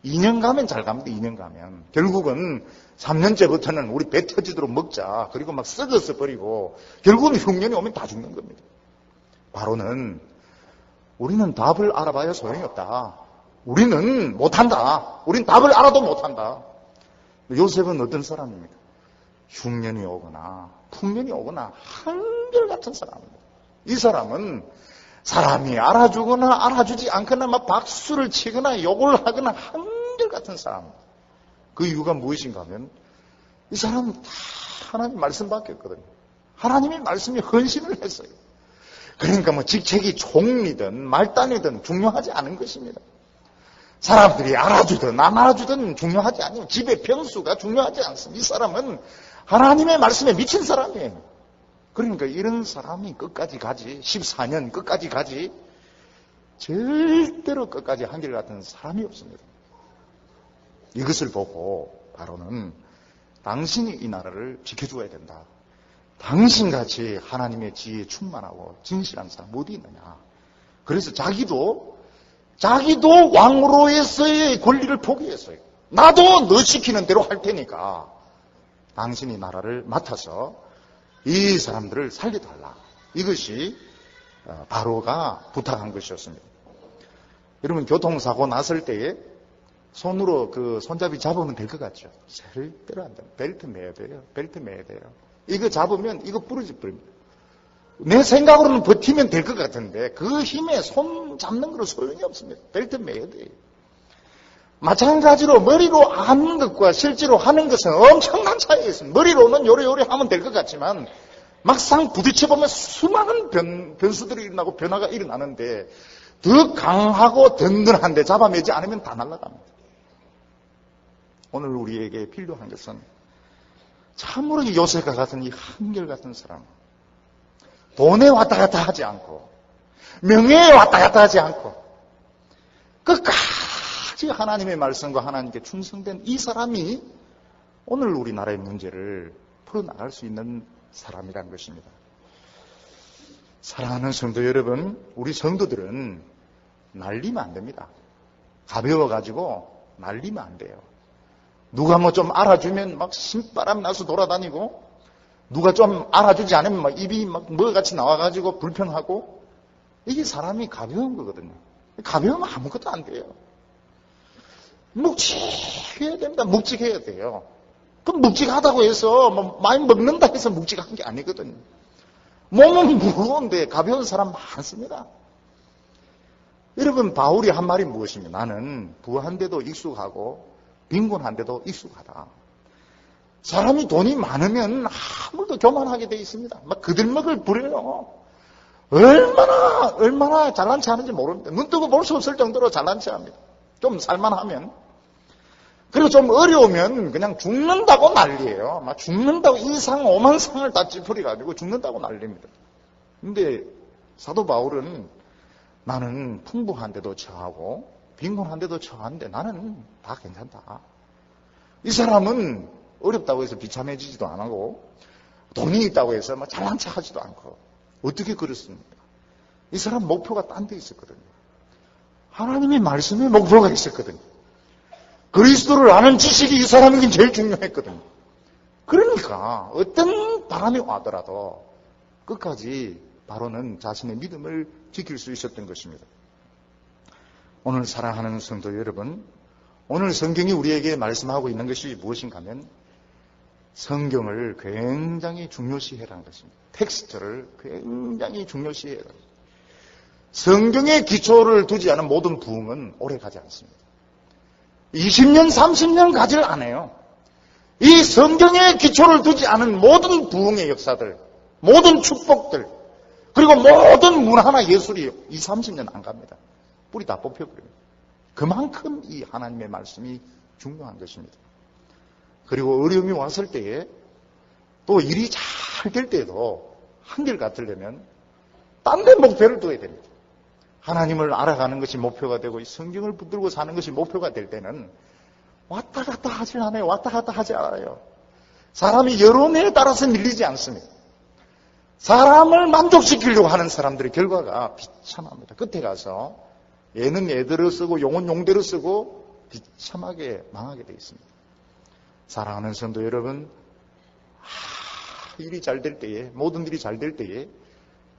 A: 2년 가면 잘 갑니다. 2년 가면. 결국은 3년째부터는 우리 배 터지도록 먹자. 그리고 막 썩어서 버리고 결국은 흉년이 오면 다 죽는 겁니다. 바로는 우리는 답을 알아봐야 소용이 없다. 우리는 못한다. 우린 답을 알아도 못한다. 요셉은 어떤 사람입니까? 흉년이 오거나 풍년이 오거나 한결같은 사람입니다. 이 사람은 사람이 알아주거나 알아주지 않거나 막 박수를 치거나 욕을 하거나 한결같은 사람입니다. 그 이유가 무엇인가 하면 이 사람은 다 하나님 말씀밖에 없거든요. 하나님의 말씀이 헌신을 했어요. 그러니까 뭐 직책이 총리든 말단이든 중요하지 않은 것입니다. 사람들이 알아주든 안 알아주든 중요하지 않아요. 집의 평수가 중요하지 않습니다. 이 사람은 하나님의 말씀에 미친 사람이에요. 그러니까 이런 사람이 끝까지 가지, 14년 끝까지 가지, 절대로 끝까지 한결같은 사람이 없습니다. 이것을 보고 바로는 당신이 이 나라를 지켜줘야 된다. 당신같이 하나님의 지혜에 충만하고 진실한 사람 어디 있느냐. 그래서 자기도 왕으로서의 권리를 포기했어요. 나도 너 시키는 대로 할 테니까 당신이 나라를 맡아서 이 사람들을 살려달라. 이것이 바로가 부탁한 것이었습니다. 여러분, 교통사고 났을 때에 손으로 그 손잡이 잡으면 될 것 같죠? 절대로 안 돼요. 벨트 매야 돼요. 벨트 매야 돼요. 이거 잡으면 이거 부러질 버립니다. 내 생각으로는 버티면 될 것 같은데 그 힘에 손 잡는 거로 소용이 없습니다. 벨트 매야 돼요. 마찬가지로 머리로 하는 것과 실제로 하는 것은 엄청난 차이가 있습니다. 머리로는 요래요래 하면 될 것 같지만 막상 부딪혀보면 수많은 변수들이 일어나고 변화가 일어나는데 더 강하고 든든한데 잡아매지 않으면 다 날아갑니다. 오늘 우리에게 필요한 것은 참으로 요셉과 같은 이 한결같은 사람, 돈에 왔다 갔다 하지 않고 명예에 왔다 갔다 하지 않고 끝까지 하나님의 말씀과 하나님께 충성된 이 사람이 오늘 우리나라의 문제를 풀어나갈 수 있는 사람이라는 것입니다. 사랑하는 성도 여러분, 우리 성도들은 날리면 안 됩니다. 가벼워가지고 날리면 안 돼요. 누가 뭐 좀 알아주면 막 신바람 나서 돌아다니고, 누가 좀 알아주지 않으면 막 입이 막 뭐같이 나와가지고 불평하고, 이게 사람이 가벼운 거거든요. 가벼우면 아무것도 안 돼요. 묵직해야 됩니다. 묵직해야 돼요. 그럼 묵직하다고 해서 뭐 많이 먹는다 해서 묵직한 게 아니거든요. 몸은 무거운데 가벼운 사람 많습니다. 여러분, 바울이 한 말이 무엇입니까? 나는 부한데도 익숙하고 빈곤한데도 익숙하다. 사람이 돈이 많으면 아무도 교만하게 돼 있습니다. 막 그들먹을 부려요. 얼마나 잘난 체 하는지 모릅니다. 눈 뜨고 볼 수 없을 정도로 잘난 체 합니다. 좀 살만하면. 그리고 좀 어려우면 그냥 죽는다고 난리예요. 막 죽는다고 이상 오만상을 다 찌푸려가지고 죽는다고 난립니다. 근데 사도 바울은 나는 풍부한데도 처하고 빈곤한데도 처한데 나는 다 괜찮다. 이 사람은 어렵다고 해서 비참해지지도 안 하고 돈이 있다고 해서 막 잘난 체 하지도 않고 어떻게 그렇습니까? 이 사람 목표가 딴 데 있었거든요. 하나님의 말씀에 목표가 있었거든요. 그리스도를 아는 지식이 이 사람에겐 제일 중요했거든요. 그러니까 어떤 바람이 와더라도 끝까지 바로는 자신의 믿음을 지킬 수 있었던 것입니다. 오늘 사랑하는 성도 여러분, 오늘 성경이 우리에게 말씀하고 있는 것이 무엇인가 하면 성경을 굉장히 중요시해라는 것입니다. 텍스트를 굉장히 중요시해라. 성경에 기초를 두지 않은 모든 부흥은 오래 가지 않습니다. 20년, 30년 가지를 않아요. 이 성경에 기초를 두지 않은 모든 부흥의 역사들, 모든 축복들, 그리고 모든 문화나 예술이 20, 30년 안 갑니다. 뿌리 다 뽑혀버려요. 그만큼 이 하나님의 말씀이 중요한 것입니다. 그리고 어려움이 왔을 때에 또 일이 잘 될 때도 한결같으려면 딴 데 목표를 둬야 됩니다. 하나님을 알아가는 것이 목표가 되고 성경을 붙들고 사는 것이 목표가 될 때는 왔다 갔다 하지 않아요. 왔다 갔다 하지 않아요. 사람이 여론에 따라서 밀리지 않습니다. 사람을 만족시키려고 하는 사람들의 결과가 비참합니다. 끝에 가서 얘는 얘대로 쓰고 용은 용대로 쓰고 비참하게 망하게 되어 있습니다. 사랑하는 성도 여러분, 일이 잘 될 때에, 모든 일이 잘 될 때에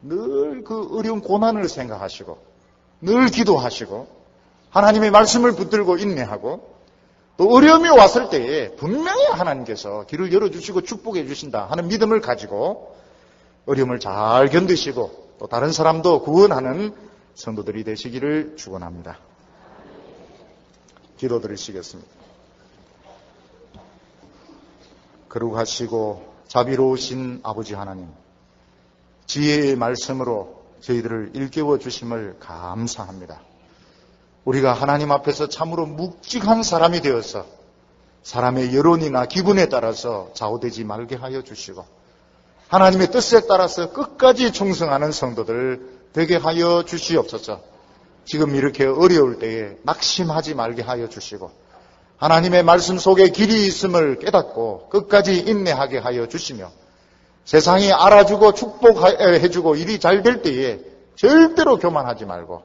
A: 늘 그 어려운 고난을 생각하시고 늘 기도하시고 하나님의 말씀을 붙들고 인내하고 또 어려움이 왔을 때에 분명히 하나님께서 길을 열어주시고 축복해 주신다 하는 믿음을 가지고 어려움을 잘 견디시고 또 다른 사람도 구원하는 성도들이 되시기를 축원합니다. 기도드리시겠습니다. 거룩하시고 자비로우신 아버지 하나님, 지혜의 말씀으로 저희들을 일깨워 주심을 감사합니다. 우리가 하나님 앞에서 참으로 묵직한 사람이 되어서 사람의 여론이나 기분에 따라서 좌우되지 말게 하여 주시고 하나님의 뜻에 따라서 끝까지 충성하는 성도들 되게 하여 주시옵소서. 지금 이렇게 어려울 때에 낙심하지 말게 하여 주시고 하나님의 말씀 속에 길이 있음을 깨닫고 끝까지 인내하게 하여 주시며 세상이 알아주고 축복해주고 일이 잘 될 때에 절대로 교만하지 말고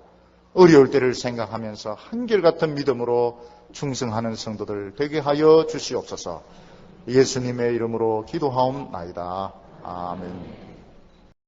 A: 어려울 때를 생각하면서 한결같은 믿음으로 충성하는 성도들 되게 하여 주시옵소서. 예수님의 이름으로 기도하옵나이다. 아멘.